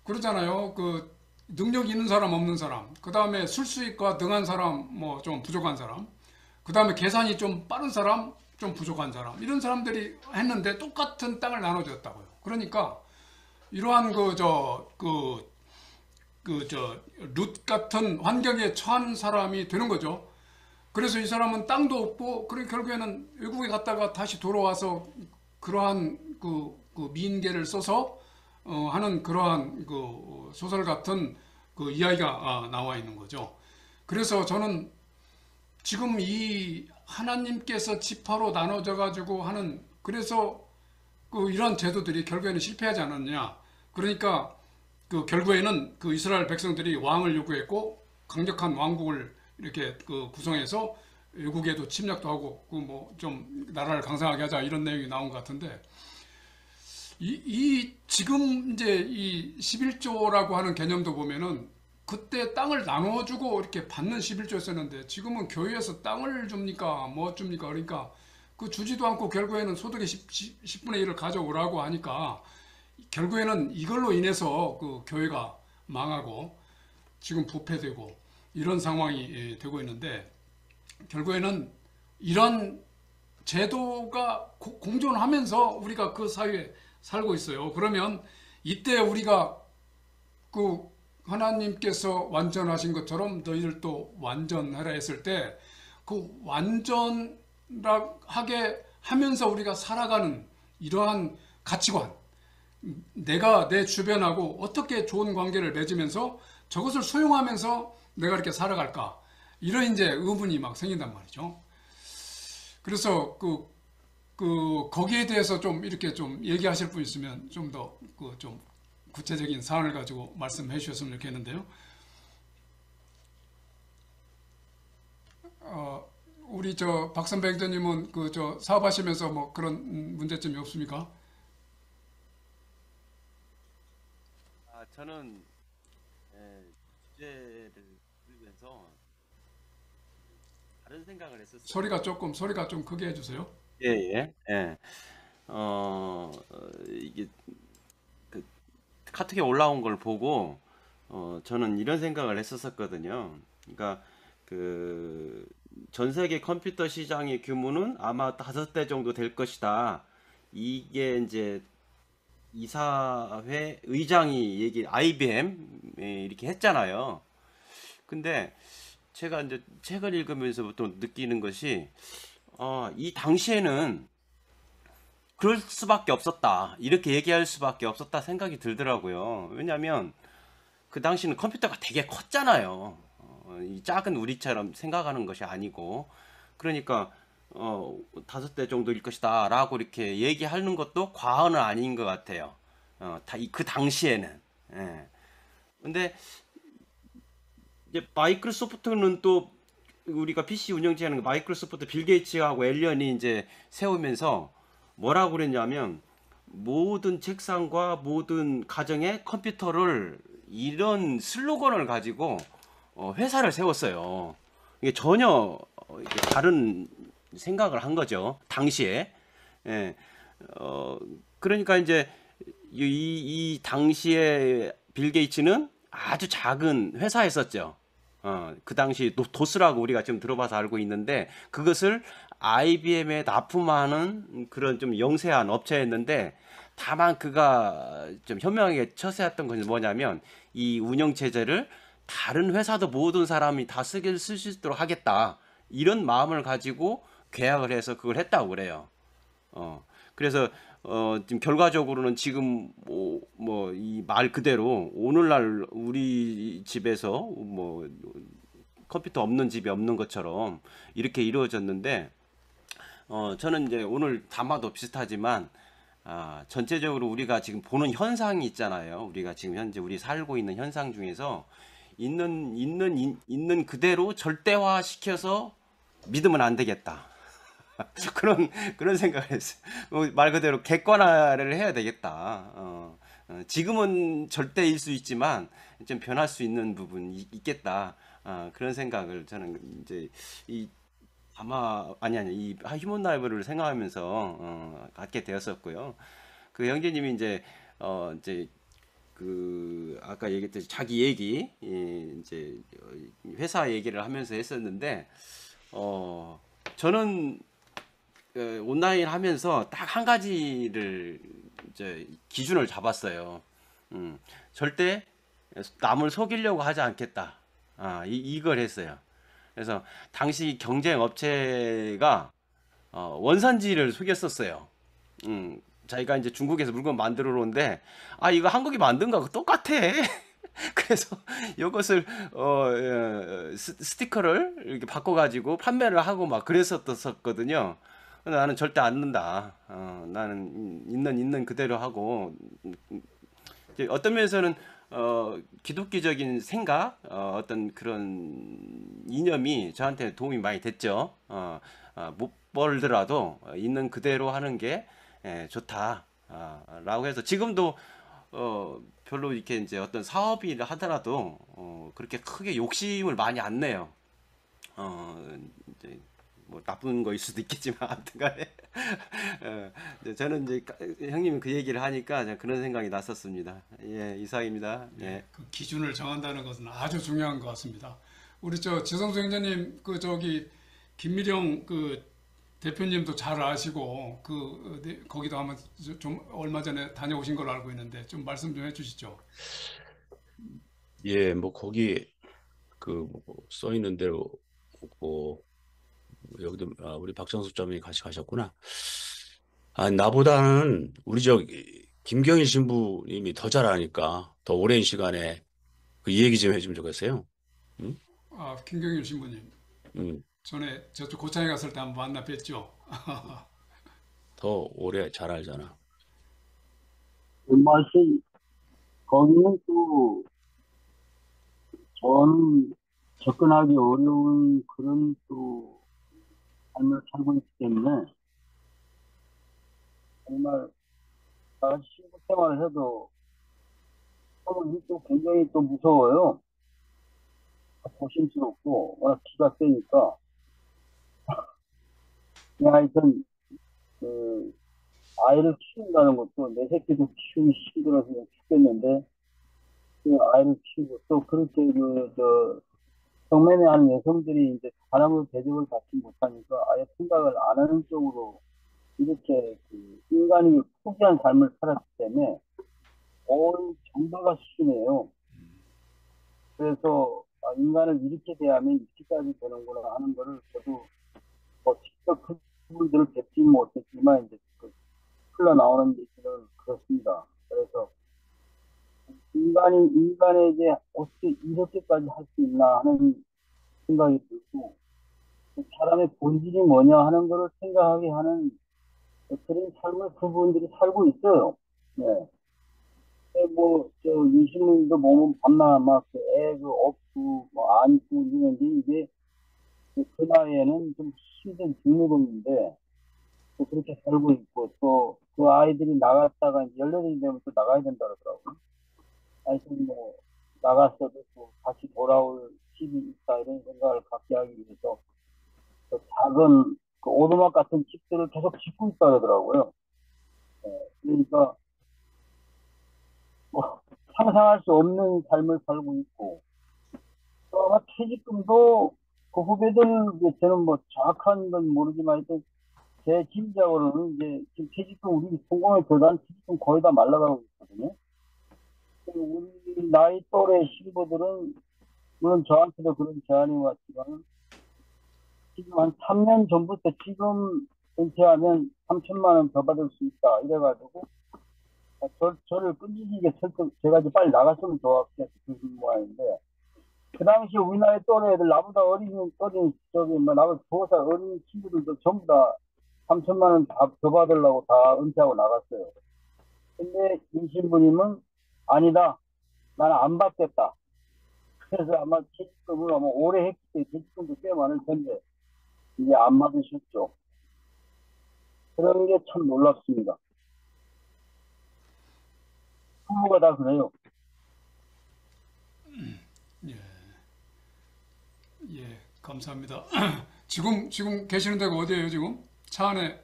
그러잖아요. 그 능력 있는 사람 없는 사람, 그 다음에 술수익과 등한 사람, 뭐 좀 부족한 사람, 그 다음에 계산이 좀 빠른 사람, 좀 부족한 사람, 이런 사람들이 했는데 똑같은 땅을 나눠줬다고요. 그러니까 이러한 룻 같은 환경에 처한 사람이 되는 거죠. 그래서 이 사람은 땅도 없고, 그리고 결국에는 외국에 갔다가 다시 돌아와서 그러한 그 미인계를 써서 하는 그러한 그 소설 같은 그 이야기가 나와 있는 거죠. 그래서 저는 지금 이 하나님께서 지파로 나눠져 가지고 하는, 그래서 이런 제도들이 결국에는 실패하지 않았냐. 그러니까 그 결국에는 그 이스라엘 백성들이 왕을 요구했고 강력한 왕국을 이렇게 구성해서 외국에도 침략도 하고 그 뭐 좀 나라를 강성하게 하자 이런 내용이 나온 것 같은데 지금 이제 이 11조라고 하는 개념도 보면은 그때 땅을 나눠주고 이렇게 받는 11조였었는데 지금은 교회에서 땅을 줍니까 뭐 줍니까 그러니까 그 주지도 않고 결국에는 소득의 10분의 1을 가져오라고 하니까 결국에는 이걸로 인해서 그 교회가 망하고 지금 부패되고 이런 상황이 되고 있는데, 결국에는 이런 제도가 공존하면서 우리가 그 사회에 살고 있어요. 그러면 이때 우리가 그 하나님께서 완전하신 것처럼 너희들도 완전하라 했을 때 그 완전하게 하면서 우리가 살아가는 이러한 가치관, 내가 내 주변하고 어떻게 좋은 관계를 맺으면서 저것을 수용하면서 내가 이렇게 살아갈까, 이런 이제 의문이 막 생긴단 말이죠. 그래서 거기에 대해서 좀 이렇게 좀 얘기하실 분 있으면 좀 더 좀 구체적인 사안을 가지고 말씀해 주셨으면 좋겠는데요. 우리 박선배 행정님은 사업하시면서 뭐 그런 문제점이 없습니까? 저는 주제를 들으면서 다른 생각을 했었어요. 소리가 좀 크게 해주세요. 예, 예, 예. 이게 그 카톡에 올라온 걸 보고 저는 이런 생각을 했었거든요. 그러니까 그 전 세계 컴퓨터 시장의 규모는 아마 5대 정도 될 것이다. 이게 이제 이사회 의장이 IBM 이렇게 했잖아요. 근데 제가 이제 책을 읽으면서부터 느끼는 것이 이 당시에는 그럴 수밖에 없었다. 이렇게 얘기할 수밖에 없었다 생각이 들더라고요. 왜냐하면 그 당시는 컴퓨터가 되게 컸잖아요. 이 작은 우리처럼 생각하는 것이 아니고, 그러니까 5대 정도일 것이다 라고 이렇게 얘기하는 것도 과언은 아닌 것 같아요. 그 당시에는. 예. 근데 이제 마이크로소프트는 또 우리가 PC 운영체하는 마이크로소프트 빌 게이츠하고 앨런이 이제 세우면서 뭐라고 그랬냐면, 모든 책상과 모든 가정에 컴퓨터를, 이런 슬로건을 가지고 회사를 세웠어요. 이게 전혀 이게 다른 생각을 한 거죠, 당시에. 예. 그러니까 이제 이 당시에 빌 게이츠는 아주 작은 회사였었죠. 그 당시 도스라고 우리가 좀 들어봐서 알고 있는데, 그것을 IBM에 납품하는 그런 좀 영세한 업체였는데, 다만 그가 좀 현명하게 처세했던 것은 뭐냐면, 이 운영 체제를 다른 회사도 모든 사람이 다 쓸 수 있도록 하겠다, 이런 마음을 가지고 계약을 해서 그걸 했다고 그래요. 그래서 지금 결과적으로는 지금 뭐 이 말 그대로 오늘날 우리 집에서 뭐 컴퓨터 없는 집이 없는 것처럼 이렇게 이루어졌는데, 저는 이제 오늘 담화도 비슷하지만 전체적으로 우리가 지금 보는 현상이 있잖아요. 우리가 지금 현재 우리 살고 있는 현상 중에서 있는 그대로 절대화 시켜서 믿으면 안 되겠다. 그런 생각을 했어요. 말 그대로 객관화를 해야 되겠다. 지금은 절대일 수 있지만 좀 변할 수 있는 부분이 있겠다. 그런 생각을 저는 이제 이 휴먼 라이브를 생각하면서 갖게 되었었고요. 그 형제님이 이제 그 아까 얘기했듯이 자기 얘기, 이제 회사 얘기를 하면서 했었는데, 저는 온라인 하면서 딱 한 가지를 이제 기준을 잡았어요. 절대 남을 속이려고 하지 않겠다. 이걸 했어요. 그래서 당시 경쟁 업체가 원산지를 속였었어요. 자기가 이제 중국에서 물건 만들어 오는데, 이거 한국이 만든 거하고 똑같아. 그래서 이것을 스티커를 이렇게 바꿔가지고 판매를 하고 막 그랬었거든요. 근데 나는 절대 안 넣는다. 나는 있는 그대로 하고, 이제 어떤 면에서는 기독교적인 생각, 어떤 그런 이념이 저한테 도움이 많이 됐죠. 못 벌더라도 있는 그대로 하는 게 좋다. 라고 해서 지금도 별로 이렇게 이제 어떤 사업을 하더라도 그렇게 크게 욕심을 많이 안 내요. 이제 뭐 나쁜 거일 수도 있겠지만 아무튼간에 이제 저는 이제 형님이 그 얘기를 하니까 제가 그런 생각이 났었습니다. 예, 이상입니다. 예. 그 기준을 정한다는 것은 아주 중요한 것 같습니다. 우리 저 지성수 형제님 그 저기 김미령 그 대표님도 잘 아시고 거기도 한번 좀 얼마 전에 다녀오신 걸로 알고 있는데 좀 말씀 좀 해주시죠. 예, 뭐 거기 써 있는 대로 뭐 여기도 우리 박정숙 자매님 같이 가셨구나. 나보다는 우리 김경일 신부님이 더 잘 아니까 더 오랜 시간에 이 얘기 좀 해주면 좋겠어요. 응? 김경일 신부님. 응. 전에 저쪽 고창에 갔을 때 한번 만나 뵀죠. 더 오래 잘 알잖아. 그 맛이, 거기는 또, 저는 접근하기 어려운 그런 또 삶을 살고 있기 때문에, 정말, 신부 생활을 해도, 저는 또 굉장히 또 무서워요. 조심스럽고, 워낙 기가 세니까. 그냥 하여튼, 아이를 키운다는 것도 내 새끼도 키우기 힘들어서 죽겠는데, 그 아이를 키우고 또 그렇게 성매매 하는 여성들이 이제 사람으로 대접을 받지 못하니까 아예 생각을 안 하는 쪽으로 이렇게 인간이 포기한 삶을 살았기 때문에 거의 정도가 수준이에요. 그래서 인간을 이렇게 대하면 이렇게까지 되는구나 하는 거를 저도 뭐 직접 그분들을 뵙지 못했지만 이제 흘러나오는 얘기는 그렇습니다. 그래서 인간에게 어떻게 이렇게까지 할 수 있나 하는 생각이 들고, 사람의 본질이 뭐냐 하는 거를 생각하게 하는 그런 삶을 그분들이 살고 있어요. 네. 유신문도 보면 밤낮 막 업고, 안고 이러는데 이게 그 나이에는 좀 힘든 중노동인데, 또 그렇게 살고 있고, 또 그 아이들이 나갔다가 18이 되면 또 나가야 된다 그러더라고요. 하여튼 나갔어도 또 다시 돌아올 집이 있다 이런 생각을 갖게 하기 위해서 작은 오두막 같은 집들을 계속 짓고 있다 그러더라고요. 그러니까 상상할 수 없는 삶을 살고 있고, 또 아마 퇴직금도 그 후배들, 저는 정확한 건 모르지만 하여튼 제 짐작으로는 이제 지금 퇴직금 우리 성공에 들어간 퇴직금 거의 다 말라가고 있거든요. 우리 나이 또래 신부들은 물론 저한테도 그런 제안이 왔지만 지금 한 3년 전부터 지금 은퇴하면 3천만 원 더 받을 수 있다 이래가지고 저를 끈질기게 제가 이제 빨리 나갔으면 좋았겠다 그런 모양인데, 그 당시 우리 나이 또래 애들 나보다 나보다 2살 어린 친구들도 전부 다 3천만 원 더 받으려고 다 은퇴하고 나갔어요. 근데 이 신부님은 아니다. 나는 안 받겠다. 그래서 아마 퇴직금을 오래 했기 때문에 퇴직금도 꽤 많을 텐데 이제 안 받으셨죠. 그런 게 참 놀랍습니다. 부부가 다 그래요. 예, 감사합니다. 지금 계시는 데가 어디예요, 지금? 차 안에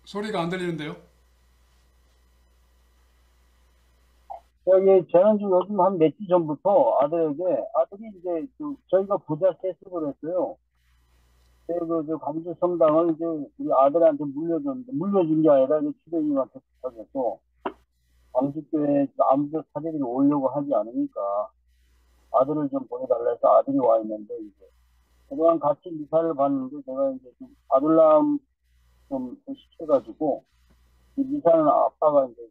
소리가 안 들리는데요? 저는 지금 요즘 한 몇 주 전부터 아들이 이제 저희가 부자 세습을 했어요. 광주 성당을 이제 우리 아들한테 물려준 게 아니라 이제 주변인한테 부탁해서 광주교회 아무도 사제들이 오려고 하지 않으니까 아들을 좀 보내달라 해서 아들이 와 있는데, 이제 그동안 같이 미사를 봤는데 제가 이제 좀 아들람 좀 시켜가지고 이 미사는 아빠가 이제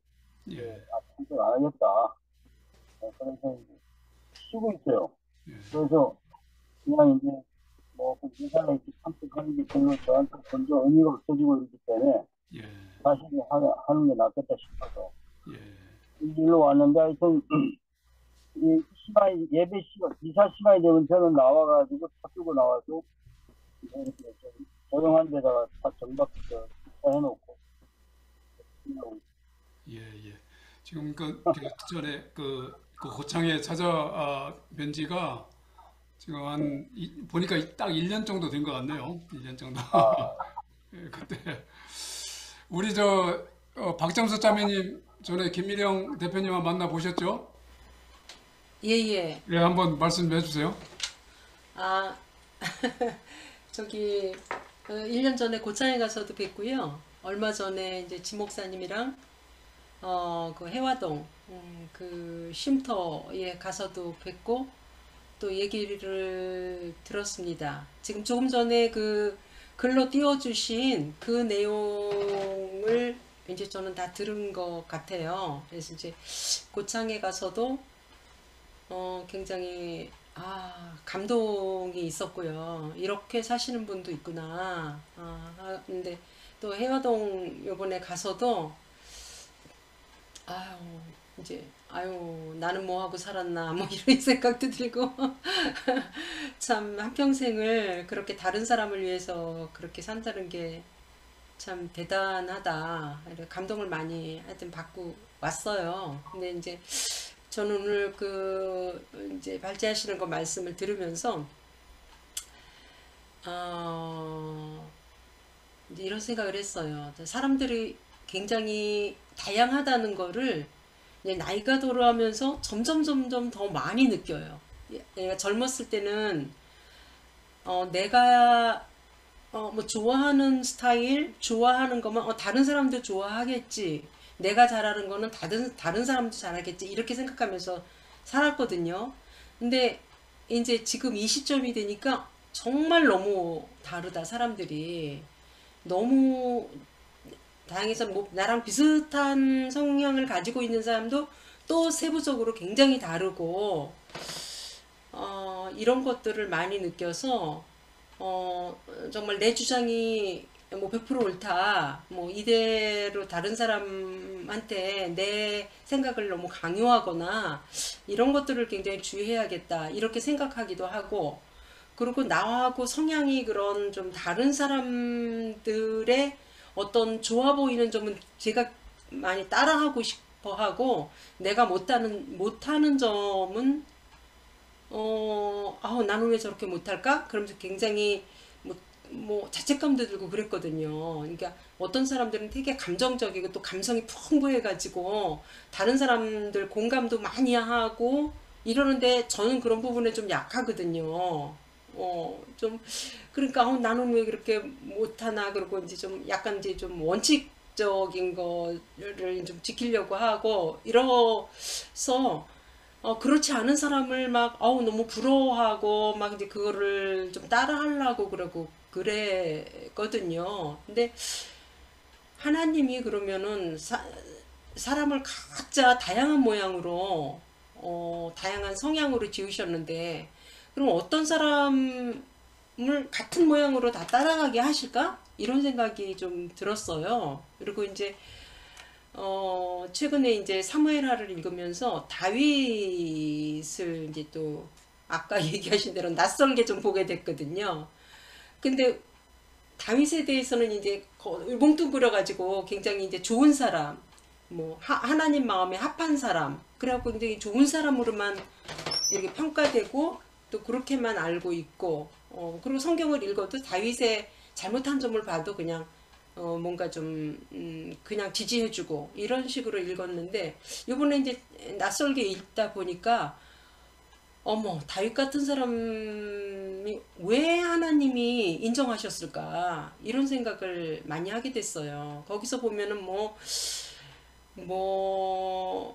참석 안 하겠다. 그래서 이제 쉬고 있어요. 그래서 그냥 이제 그 미사에 이렇게 참석하는 게 별로 저한테 먼저 의미가 없어지고 있기 때문에 다시 하는 게 낫겠다 싶어서 이 일로 왔는데, 하여튼 이 시간이 예배 시간 미사 시간이 되면 저는 나와가지고 차 끌고 나와서 이렇게 좀 조용한 데다가 다 정박해서 해놓고. 지금 전에 그 고창에 찾아뵌 지가 지금 보니까 딱 1년 정도 된 것 같네요. 1년 정도. 예, 그때 우리 박장수 자매님 전에 김미령 대표님과 만나 보셨죠? 예예. 예, 한번 말씀해 주세요. 아, 저기 1년 전에 고창에 가서도 뵀고요. 얼마 전에 이제 지 목사님이랑 그 해화동 그 쉼터에 가서도 뵙고 또 얘기를 들었습니다. 지금 조금 전에 그 글로 띄워주신 그 내용을 이제 저는 다 들은 것 같아요. 그래서 이제 고창에 가서도 굉장히 감동이 있었고요. 이렇게 사시는 분도 있구나. 근데 또 해화동 요번에 가서도 나는 뭐 하고 살았나 뭐 이런 생각도 들고 참 한평생을 그렇게 다른 사람을 위해서 그렇게 산다는 게 참 대단하다. 이렇게 감동을 많이 하여튼 받고 왔어요. 근데 이제 저는 오늘 이제 발제하시는 거 말씀을 들으면서 이제 이런 생각을 했어요. 사람들이 굉장히 다양하다는 거를 이제 나이가 들어가면서 점점 더 많이 느껴요. 얘가 젊었을 때는 내가 뭐 좋아하는 스타일, 좋아하는 것만 다른 사람도 좋아하겠지. 내가 잘하는 거는 다른 사람도 잘하겠지. 이렇게 생각하면서 살았거든요. 근데 이제 지금 이 시점이 되니까 정말 너무 다르다. 사람들이 너무 다양해서 뭐 나랑 비슷한 성향을 가지고 있는 사람도 또 세부적으로 굉장히 다르고 이런 것들을 많이 느껴서 정말 내 주장이 뭐 100% 옳다. 뭐 이대로 다른 사람한테 내 생각을 너무 강요하거나 이런 것들을 굉장히 주의해야겠다. 이렇게 생각하기도 하고 그리고 나하고 성향이 그런 좀 다른 사람들의 어떤 좋아 보이는 점은 제가 많이 따라하고 싶어 하고 내가 못하는 점은 나는 왜 저렇게 못할까? 그러면서 굉장히 뭐 자책감도 들고 그랬거든요. 그러니까 어떤 사람들은 되게 감정적이고 또 감성이 풍부해가지고 다른 사람들 공감도 많이 하고 이러는데 저는 그런 부분에 좀 약하거든요. 좀 그러니까 나는 왜 그렇게 못하나 그러고 이제 좀 약간 이제 좀 원칙적인 거를 좀 지키려고 하고 이래서 그렇지 않은 사람을 막 너무 부러워하고 막 이제 그거를 좀 따라하려고 그러고 그랬거든요. 근데 하나님이 그러면은 사람을 각자 다양한 모양으로 다양한 성향으로 지으셨는데 그럼 어떤 사람을 같은 모양으로 다 따라가게 하실까? 이런 생각이 좀 들었어요. 그리고 이제 최근에 이제 사무엘하를 읽으면서 다윗을 이제 또 아까 얘기하신 대로 낯설게 좀 보게 됐거든요. 근데 다윗에 대해서는 이제 뭉뚱그려가지고 굉장히 이제 좋은 사람, 뭐 하나님 마음에 합한 사람, 그래갖고 굉장히 좋은 사람으로만 이렇게 평가되고 또 그렇게만 알고 있고, 그리고 성경을 읽어도 다윗의 잘못한 점을 봐도 그냥 뭔가 좀 그냥 지지해주고 이런 식으로 읽었는데 이번에 이제 낯설게 읽다 보니까 다윗 같은 사람이 왜 하나님이 인정하셨을까 이런 생각을 많이 하게 됐어요. 거기서 보면은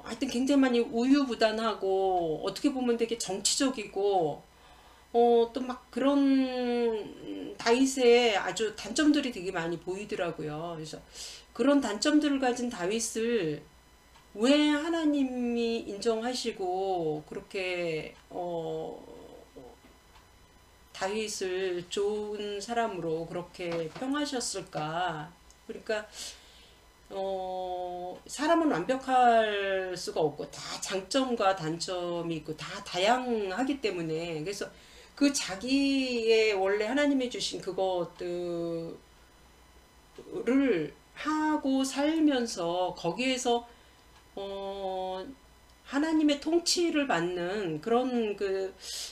하여튼 굉장히 많이 우유부단하고 어떻게 보면 되게 정치적이고 또 막 그런 다윗의 아주 단점들이 되게 많이 보이더라고요. 그래서 그런 단점들을 가진 다윗을 왜 하나님이 인정하시고 그렇게 다윗을 좋은 사람으로 그렇게 평하셨을까? 그러니까 사람은 완벽할 수가 없고 다 장점과 단점이 있고 다 다양하기 때문에 그래서 그 자기의 원래 하나님이 주신 그것들을 하고 살면서 거기에서 하나님의 통치를 받는 그런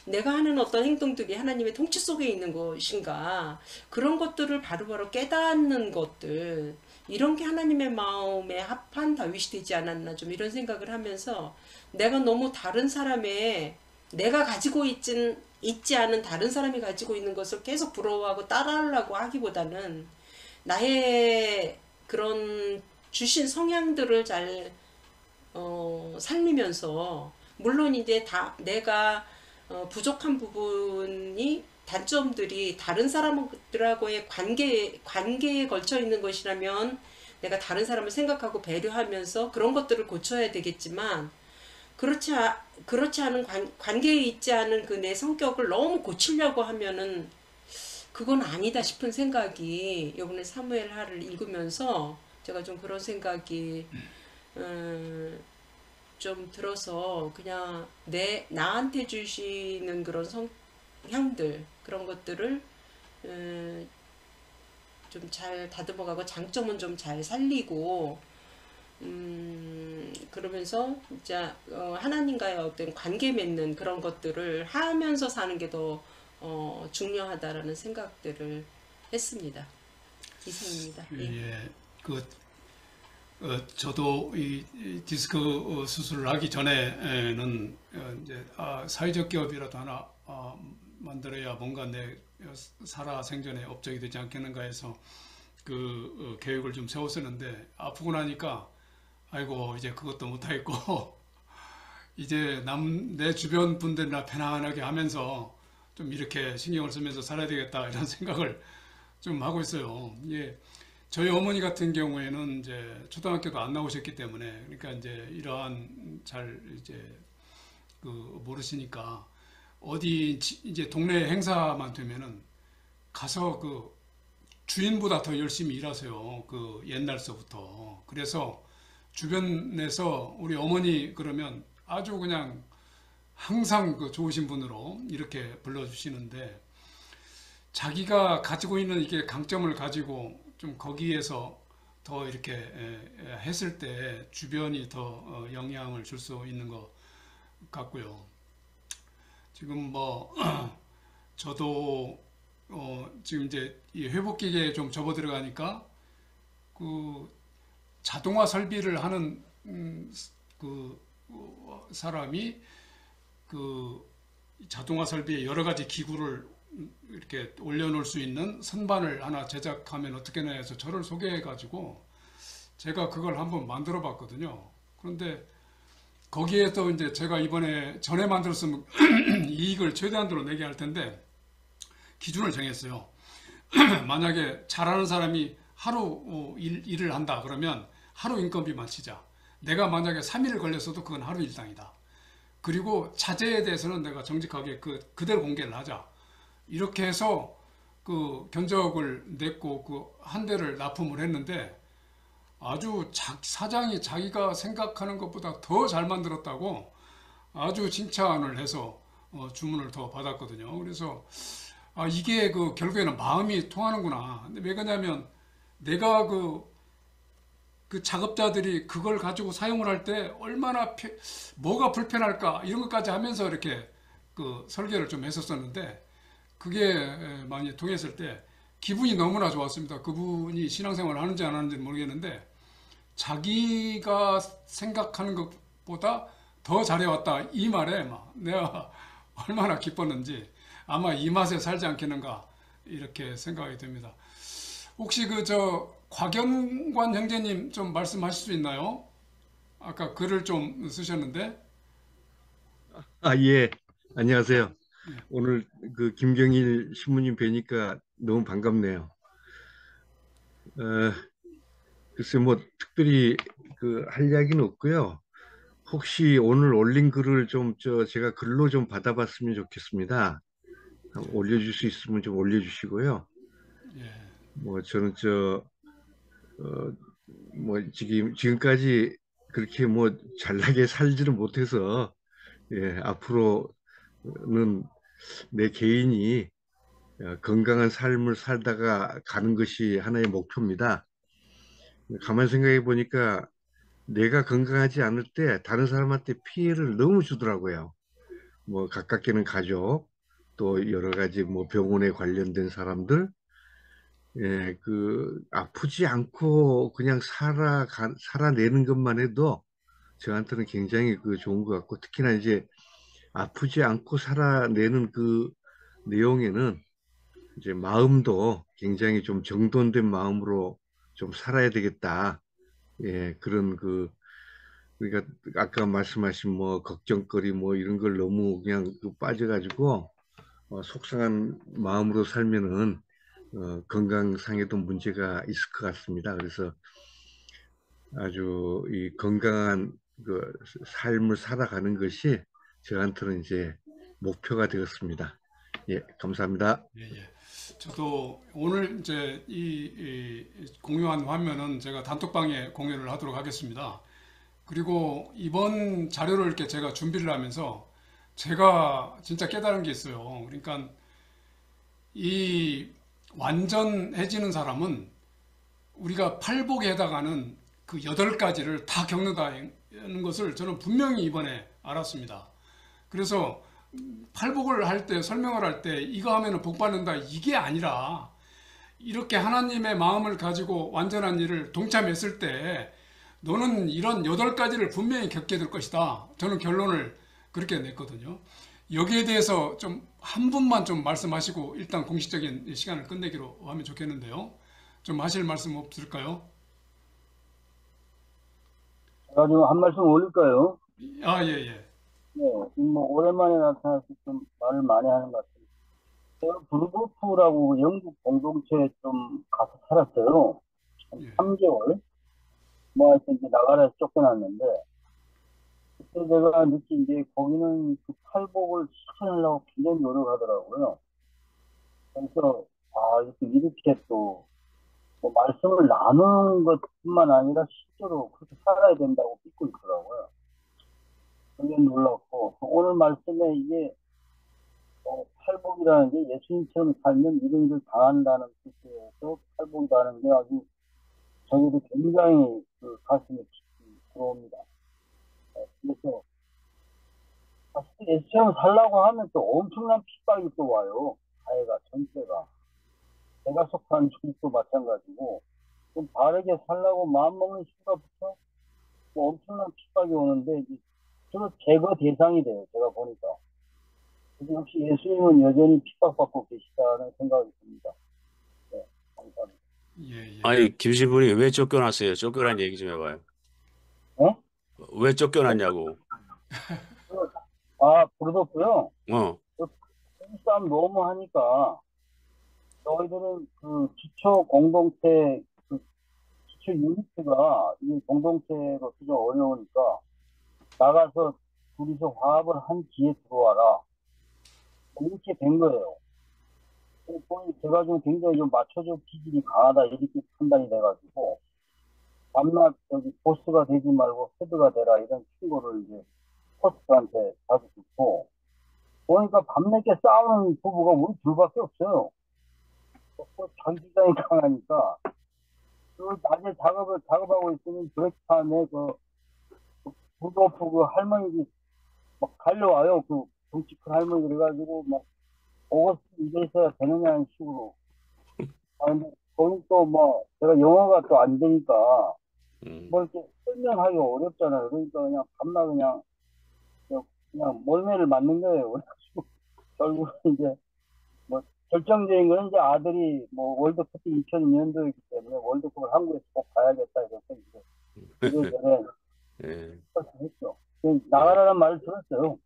내가 하는 어떤 행동들이 하나님의 통치 속에 있는 것인가, 그런 것들을 바로바로 깨닫는 것들, 이런 게 하나님의 마음에 합한 다윗이 되지 않았나, 좀 이런 생각을 하면서, 내가 너무 다른 사람의, 내가 가지고 있지 않은 다른 사람이 가지고 있는 것을 계속 부러워하고 따라하려고 하기보다는 나의 그런 주신 성향들을 잘 살리면서, 물론 이제 내가 부족한 부분이, 단점들이 다른 사람들하고의 관계에 걸쳐 있는 것이라면 내가 다른 사람을 생각하고 배려하면서 그런 것들을 고쳐야 되겠지만, 그렇지 않은 관계에 있지 않은 그 내 성격을 너무 고치려고 하면은 그건 아니다 싶은 생각이, 이번에 사무엘하를 읽으면서 제가 좀 그런 생각이 좀 들어서, 그냥 나한테 주시는 그런 성향들, 그런 것들을 좀 잘 다듬어가고, 장점은 좀 잘 살리고, 그러면서 진짜 하나님과의 어떤 관계 맺는 그런 것들을 하면서 사는 게 더 중요하다라는 생각들을 했습니다. 이상입니다. 예. 예, 저도 이 디스크 수술을 하기 전에는 이제 사회적 기업이라도 하나 만들어야 뭔가 내 살아 생존에 업적이 되지 않겠는가 해서 계획을 좀 세웠었는데, 아프고 나니까 아이고 이제 그것도 못하겠고 이제 내 주변 분들이나 편안하게 하면서 좀 이렇게 신경을 쓰면서 살아야 되겠다, 이런 생각을 좀 하고 있어요. 예. 저희 어머니 같은 경우에는 이제 초등학교도 안 나오셨기 때문에, 그러니까 이제 이러한 잘 이제 모르시니까, 어디 이제 동네 행사만 되면은 가서 주인보다 더 열심히 일하세요. 옛날서부터. 그래서 주변에서 우리 어머니 그러면 아주 그냥 항상 좋으신 분으로 이렇게 불러주시는데, 자기가 가지고 있는 이게 강점을 가지고 좀 거기에서 더 이렇게 했을 때 주변이 더 영향을 줄 수 있는 것 같고요. 지금 저도 지금 이제 이 회복기계에 좀 접어들어가니까 자동화 설비를 하는 사람이 자동화 설비에 여러 가지 기구를 이렇게 올려놓을 수 있는 선반을 하나 제작하면 어떻게나 해서 저를 소개해가지고 제가 그걸 한번 만들어 봤거든요. 그런데 거기에도 이제 제가 전에 만들었으면 이익을 최대한으로 내게 할 텐데 기준을 정했어요. 만약에 잘하는 사람이 하루 일을 한다 그러면 하루 인건비만 치자. 내가 만약에 3일 걸렸어도 그건 하루 일당이다. 그리고 자재에 대해서는 내가 정직하게 그대로 공개를 하자. 이렇게 해서 견적을 냈고 한 대를 납품을 했는데, 아주 사장이 자기가 생각하는 것보다 더 잘 만들었다고 아주 칭찬을 해서 주문을 더 받았거든요. 그래서 이게 결국에는 마음이 통하는구나. 근데 왜 그러냐면 내가 작업자들이 그걸 가지고 사용을 할 때 얼마나 뭐가 불편할까 이런 것까지 하면서 이렇게 설계를 좀 했었었는데, 그게 많이 통했을 때 기분이 너무나 좋았습니다. 그분이 신앙생활을 하는지 안 하는지는 모르겠는데 자기가 생각하는 것보다 더 잘해왔다, 이 말에 내가 얼마나 기뻤는지, 아마 이 맛에 살지 않겠는가 이렇게 생각이 됩니다. 혹시 곽영관 형제님 좀 말씀하실 수 있나요? 아까 글을 좀 쓰셨는데. 예. 안녕하세요. 오늘 김경일 신부님 뵈니까 너무 반갑네요. 글쎄 특별히 할 이야기는 없고요. 혹시 오늘 올린 글을 제가 글로 좀 받아봤으면 좋겠습니다. 올려줄 수 있으면 좀 올려주시고요. 예. 저는 지금까지 그렇게 잘나게 살지는 못해서, 예, 앞으로는 내 개인이 건강한 삶을 살다가 가는 것이 하나의 목표입니다. 가만히 생각해 보니까 내가 건강하지 않을 때 다른 사람한테 피해를 너무 주더라고요. 뭐 가깝게는 가족, 또 여러 가지 뭐 병원에 관련된 사람들, 예, 그 아프지 않고 그냥 살아내는 것만 해도 저한테는 굉장히 그 좋은 것 같고, 특히나 이제 아프지 않고 살아내는 그 내용에는 이제 마음도 굉장히 좀 정돈된 마음으로 좀 살아야 되겠다. 예, 그런 그러니까 아까 말씀하신 뭐 걱정거리 뭐 이런 걸 너무 그냥 빠져가지고 속상한 마음으로 살면은 건강상에도 문제가 있을 것 같습니다. 그래서 아주 이 건강한 그 삶을 살아가는 것이 저한테는 이제 목표가 되었습니다. 예, 감사합니다. 예, 예. 저도 오늘 이제 이 공유한 화면은 제가 단톡방에 공유를 하도록 하겠습니다. 그리고 이번 자료를 이렇게 제가 준비를 하면서 제가 진짜 깨달은 게 있어요. 그러니까 이 완전해지는 사람은 우리가 팔복에 해당하는 그 8가지를 다 겪는다는 것을 저는 분명히 이번에 알았습니다. 그래서 팔복을 할 때, 설명을 할 때 이거 하면은 복 받는다 이게 아니라 이렇게 하나님의 마음을 가지고 완전한 일을 동참했을 때 너는 이런 8가지를 분명히 겪게 될 것이다. 저는 결론을 그렇게 냈거든요. 여기에 대해서 좀 한 분만 좀 말씀하시고 일단 공식적인 시간을 끝내기로 하면 좋겠는데요. 좀 하실 말씀 없을까요? 제가 좀 한 말씀 올릴까요? 아, 예, 예. 네, 뭐 오랜만에 나타나서 좀 말을 많이 하는 것 같아요. 제가 브루도프라고 영국 공동체에 좀 가서 살았어요. 한 예. 3개월. 뭐 하여튼 이제 나가라서 쫓겨났는데, 그때 제가 느낀 게 거기는 그 팔복을 실천하려고 굉장히 노력하더라고요. 그래서 이렇게 또 뭐 말씀을 나누는 것뿐만 아니라 실제로 그렇게 살아야 된다고 믿고 있더라고요. 굉장히 놀랐고, 오늘 말씀에 이게 팔복이라는 게 예수님처럼 살면 이런 일을 당한다는 뜻에서 팔복이라는 게 아주 저희도 굉장히 그 가슴에 깊이 들어옵니다. 그래서 사실 예수처럼 살라고 하면 또 엄청난 핍박이 또 와요. 사회가 전체가. 제가 속한 중도 마찬가지고 좀 바르게 살라고 마음먹는 순간부터 뭐 엄청난 핍박이 오는데 주로 제거 대상이 돼요. 제가 보니까. 그래서 역시 예수님은 여전히 핍박받고 계시다는 생각이 듭니다. 네, 감사합니다. 예, 예. 아니, 김신부님 왜 쫓겨났어요? 쫓겨난 얘기 좀 해봐요. 네? 왜 쫓겨났냐고. 그러셨고요. 어. 싸움 너무 하니까 저희들은 그 기초 공동체, 그 기초 유니트가 이 공동체로 좀 어려우니까 나가서 둘이서 화합을 한 뒤에 들어와라. 이렇게 된 거예요. 제가 좀 굉장히 좀 마초적 기질이 강하다 이렇게 판단이 돼가지고 밤낮 저기 보스가 되지 말고 헤드가 되라 이런 충고를 이제 포스트한테 자주 듣고 보니까 밤늦게 싸우는 부부가 우리 둘밖에 없어요. 자기 주장이 강하니까 그 낮에 작업하고 있으면 브레이크타임에 부도프 그 할머니 막 달려와요. 그 덩치 큰 할머니 그래가지고 막 오거스 이래 있어야 되느냐는 식으로. 근데 거기 또 뭐 제가 영어가 또 안 되니까 뭐 이렇게 설명하기가 어렵잖아요. 그러니까 그냥 밤낮 그냥 몰매를 맞는 거예요. 그래가지고 결국 이제 뭐 결정적인 거는 이제 아들이 뭐 월드컵이 2002년도이기 때문에 월드컵을 한국에서 꼭 가야겠다 이래서 이제 이래저래 예. 했죠. 나가라는 말을 들었어요.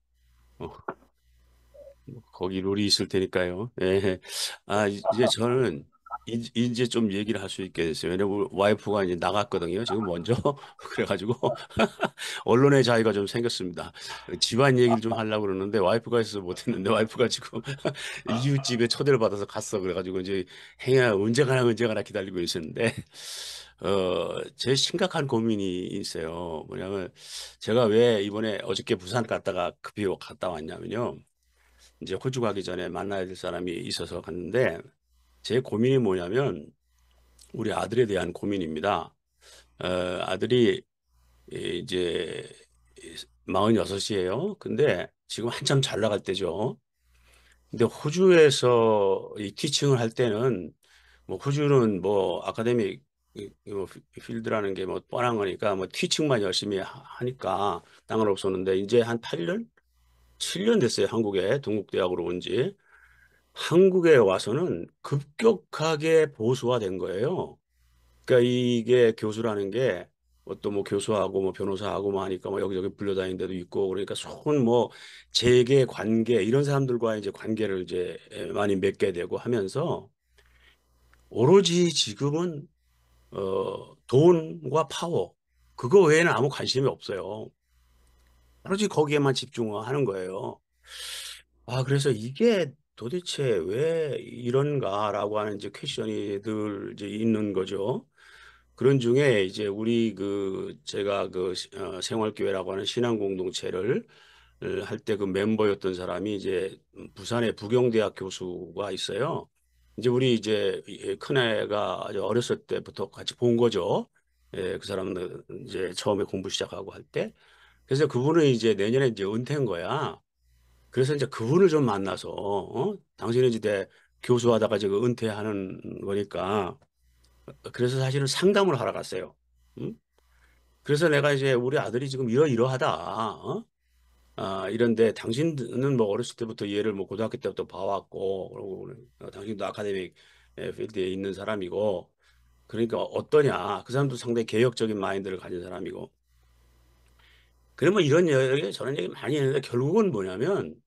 거기 룰이 있을 테니까요. 예. 이제 저는 이제 좀 얘기를 할 수 있게 됐어요. 왜냐면 와이프가 이제 나갔거든요. 지금 먼저. 그래가지고 언론의 자유가 좀 생겼습니다. 집안 얘기를 좀 하려고 그러는데 와이프가 있어서 못했는데 와이프가 지금 이웃집에 초대를 받아서 갔어. 그래가지고 이제 행여 언제 가나 기다리고 있었는데 제 심각한 고민이 있어요. 뭐냐면 제가 왜 이번에 어저께 부산 갔다가 급히 갔다 왔냐면요. 이제 호주 가기 전에 만나야 될 사람이 있어서 갔는데 제 고민이 뭐냐면 우리 아들에 대한 고민입니다. 아들이 이제 46이에요. 근데 지금 한참 잘 나갈 때죠. 근데 호주에서 이 티칭을 할 때는 뭐 호주는 뭐 아카데믹 뭐 필드라는 게 뭐 뻔한 거니까 뭐 티칭만 열심히 하니까 땅은 없었는데 이제 한 8년, 7년 됐어요. 한국에 동국대학으로 온 지. 한국에 와서는 급격하게 보수화된 거예요. 그러니까 이게 교수라는 게 또 뭐 교수하고 뭐 변호사하고 뭐 하니까 뭐 여기저기 불려다니는 데도 있고 그러니까 손 뭐 재계 관계 이런 사람들과 이제 관계를 이제 많이 맺게 되고 하면서 오로지 지금은 돈과 파워 그거 외에는 아무 관심이 없어요. 오로지 거기에만 집중하는 거예요. 아, 그래서 이게 도대체 왜 이런가라고 하는 이제 퀘션이 늘 이제 있는 거죠. 그런 중에 이제 우리 제가 생활교회라고 하는 신앙 공동체를 할 때 그 멤버였던 사람이 이제 부산의 부경대학 교수가 있어요. 이제 우리 이제 큰애가 아주 어렸을 때부터 같이 본 거죠. 예, 그 사람은 이제 처음에 공부 시작하고 할 때. 그래서 그분은 이제 내년에 이제 은퇴한 거야. 그래서 이제 그분을 좀 만나서 당신은 이제 교수하다가 지금 은퇴하는 거니까 그래서 사실은 상담을 하러 갔어요. 응? 그래서 내가 이제 우리 아들이 지금 이러이러하다. 이런데 당신은 뭐 어렸을 때부터 얘를 뭐 고등학교 때부터 봐왔고 그리고 당신도 아카데믹 필드에 있는 사람이고 그러니까 어떠냐. 그 사람도 상당히 개혁적인 마인드를 가진 사람이고 그러면 이런 얘기 저런 얘기 많이 했는데 결국은 뭐냐면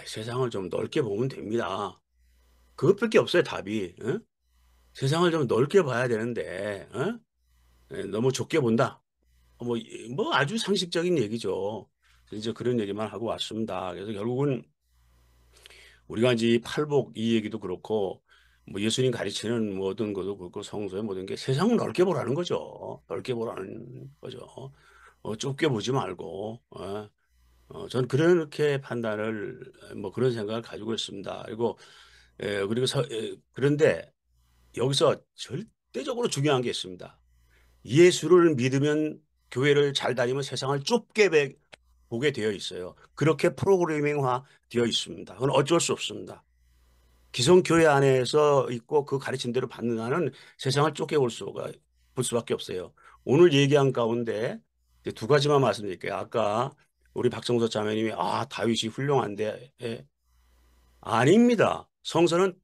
세상을 좀 넓게 보면 됩니다. 그것밖에 없어요, 답이. 응? 세상을 좀 넓게 봐야 되는데, 너무 좁게 본다. 뭐 아주 상식적인 얘기죠. 이제 그런 얘기만 하고 왔습니다. 그래서 결국은 우리가 이제 이 팔복 이 얘기도 그렇고, 뭐 예수님 가르치는 모든 것도 그렇고 성서의 모든 게 세상을 넓게 보라는 거죠. 넓게 보라는 거죠. 좁게 보지 말고, 저는 그렇게 판단을 뭐 그런 생각을 가지고 있습니다. 그리고 그런데 여기서 절대적으로 중요한 게 있습니다. 예수를 믿으면 교회를 잘 다니면 세상을 좁게 보게 되어 있어요. 그렇게 프로그래밍화 되어 있습니다. 그건 어쩔 수 없습니다. 기성교회 안에서 있고 그 가르친 대로 받는 한은 세상을 좁게 볼 수밖에 없어요. 오늘 얘기한 가운데 이제 두 가지만 말씀드릴게요. 아까 우리 박성서 자매님이 다윗이 훌륭한데 아닙니다. 성서는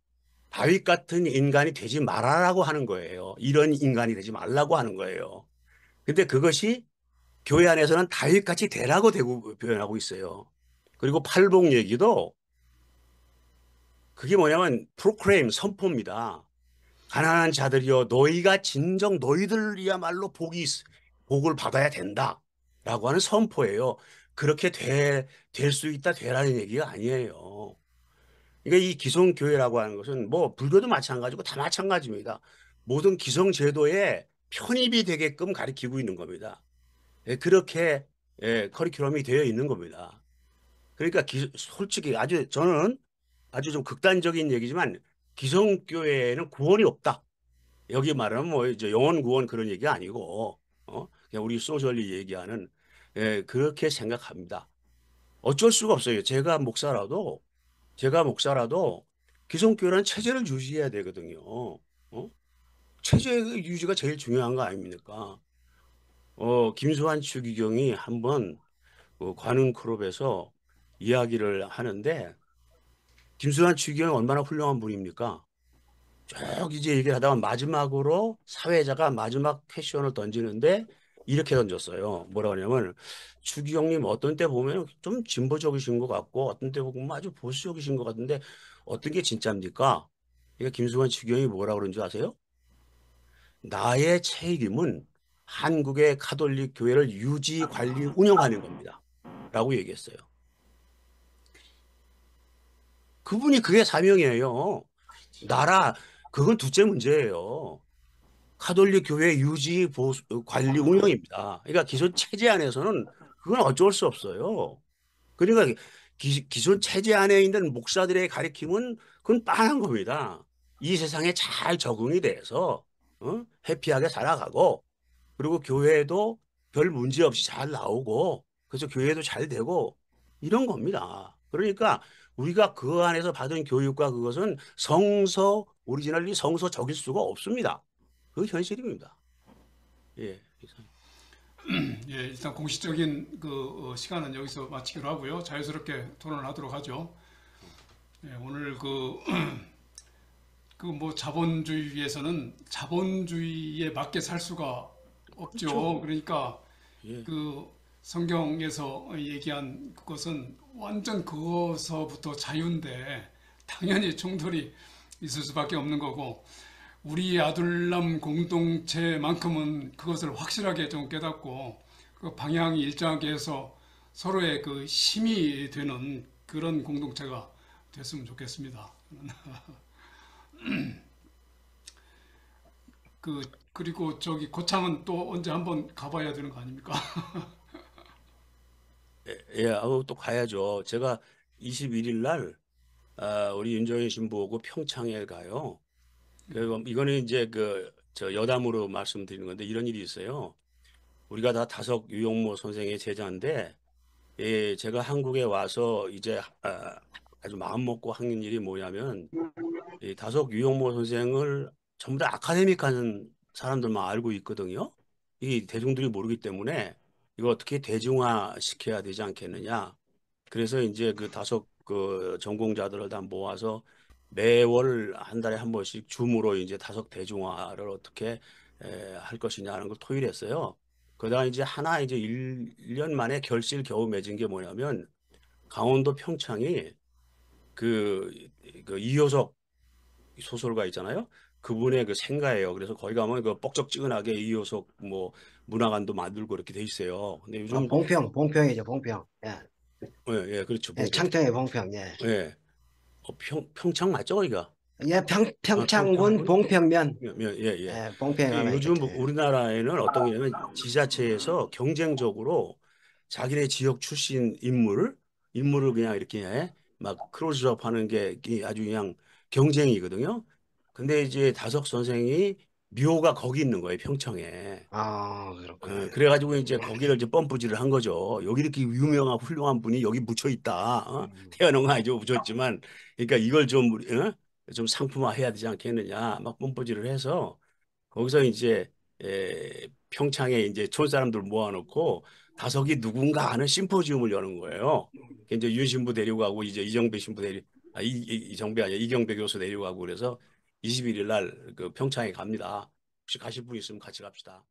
다윗 같은 인간이 되지 말아라고 하는 거예요. 이런 인간이 되지 말라고 하는 거예요. 근데 그것이 교회 안에서는 다윗같이 되라고 표현하고 있어요. 그리고 팔복 얘기도 그게 뭐냐면 프로크레임 선포입니다. 가난한 자들이여 너희가 진정 너희들이야말로 복을 받아야 된다. 라고 하는 선포예요. 그렇게 될 수 있다 되라는 얘기가 아니에요. 그러니까 이 기성교회라고 하는 것은 뭐 불교도 마찬가지고 다 마찬가지입니다. 모든 기성제도에 편입이 되게끔 가르치고 있는 겁니다. 그렇게 커리큘럼이 되어 있는 겁니다. 그러니까 솔직히 저는 아주 좀 극단적인 얘기지만 기성교회에는 구원이 없다. 여기 말하면 뭐 이제 영원 구원 그런 얘기가 아니고 그냥 우리 소셜리 얘기하는 그렇게 생각합니다. 어쩔 수가 없어요. 제가 목사라도 기성교회라는 체제를 유지해야 되거든요. 체제 유지가 제일 중요한 거 아닙니까? 김수환 추기경이 한번 관훈 클럽에서 이야기를 하는데 김수환 추기경이 얼마나 훌륭한 분입니까? 쭉 이제 얘기를 하다가 마지막으로 사회자가 마지막 퀘션을 던지는데 이렇게 던졌어요. 뭐라 하냐면 추기경님 어떤 때 보면 좀 진보적이신 것 같고 어떤 때 보면 아주 보수적이신 것 같은데 어떤 게 진짜입니까? 그러니까 김수환 추기경이 뭐라 그런 줄 아세요? 나의 책임은 한국의 가톨릭 교회를 유지, 관리, 운영하는 겁니다. 라고 얘기했어요. 그분이 그게 사명이에요. 그건 둘째 문제예요. 가톨릭 교회 유지, 보수, 관리, 운영입니다. 그러니까 기존 체제 안에서는 그건 어쩔 수 없어요. 그러니까 기존 체제 안에 있는 목사들의 가르침은 그건 뻔한 겁니다. 이 세상에 잘 적응이 돼서 해피하게 살아가고 그리고 교회도 별 문제 없이 잘 나오고 그래서 교회도 잘 되고 이런 겁니다. 그러니까 우리가 그 안에서 받은 교육과 그것은 성서 오리지널리 성서적일 수가 없습니다. 그 현실입니다. 예. 예, 일단 공식적인 그 시간은 여기서 마치기로 하고요. 자유스럽게 토론을 하도록 하죠. 예, 오늘 그 뭐 자본주의에서는 자본주의에 맞게 살 수가 없죠. 그렇죠. 그러니까 예. 그 성경에서 얘기한 그것은 완전 그거서부터 자유인데 당연히 충돌이 있을 수밖에 없는 거고 우리 아둘람 공동체만큼은 그것을 확실하게 좀 깨닫고 그 방향이 일정하게 해서 서로의 그 힘이 되는 그런 공동체가 됐으면 좋겠습니다. 그리고 저기 고창은 또 언제 한번 가봐야 되는 거 아닙니까? 예, 또 가야죠. 제가 21일 날 우리 윤정현 신부하고 평창에 가요. 이거는 이제 저 여담으로 말씀드리는 건데 이런 일이 있어요. 우리가 다 다석 유용모 선생의 제자인데 예, 제가 한국에 와서 이제 아주 마음 먹고 하는 일이 뭐냐면 이 다석 유용모 선생을 전부 다 아카데믹한 사람들만 알고 있거든요. 이 대중들이 모르기 때문에 이거 어떻게 대중화 시켜야 되지 않겠느냐. 그래서 이제 그 다섯 그 전공자들을 다 모아서 매월 한 달에 한 번씩 줌으로 이제 다섯 대중화를 어떻게 할 것이냐는 걸 토의했어요. 그러다가 이제 하나 이제 1년 만에 결실 겨우 맺은 게 뭐냐면 강원도 평창이 그, 그 이효석 소설가 있잖아요. 그분의 그 생가예요. 그래서 거기 가면 그 뻑적지근하게 이효석 뭐 문화관도 만들고 그렇게 돼 있어요. 근데 요즘 봉평이죠, 봉평. 예, 예, 그렇죠. 예, 봉평. 창평의 봉평. 예, 예. 평창 맞죠, 거기가? 예, 평창군 봉평면. 예. 예, 봉평 하나 요즘 있거든요. 우리나라에는 어떤 게 있냐면 지자체에서 경쟁적으로 자기네 지역 출신 인물을 그냥 이렇게 막 크로즈업 하는 게 아주 그냥 경쟁이거든요. 근데 이제 다석 선생이 묘가 거기 있는 거예요, 평창에. 아, 그렇구나. 그래가지고 이제 거기를 이제 펌프질을 한 거죠. 여기 이렇게 유명하고 훌륭한 분이 여기 묻혀 있다. 태어난 건 아니죠, 묻혔지만. 그러니까 이걸 좀 상품화해야 되지 않겠느냐. 막 펌프질을 해서 거기서 이제 평창에 이제 촌 사람들 모아놓고 다석이 누군가 하는 심포지움을 여는 거예요. 이제 윤 신부 데리고 이제 이정배 신부 이정배 아니야 이경배 교수 데리고 가고 그래서 21일 날 그 평창에 갑니다. 혹시 가실 분 있으면 같이 갑시다.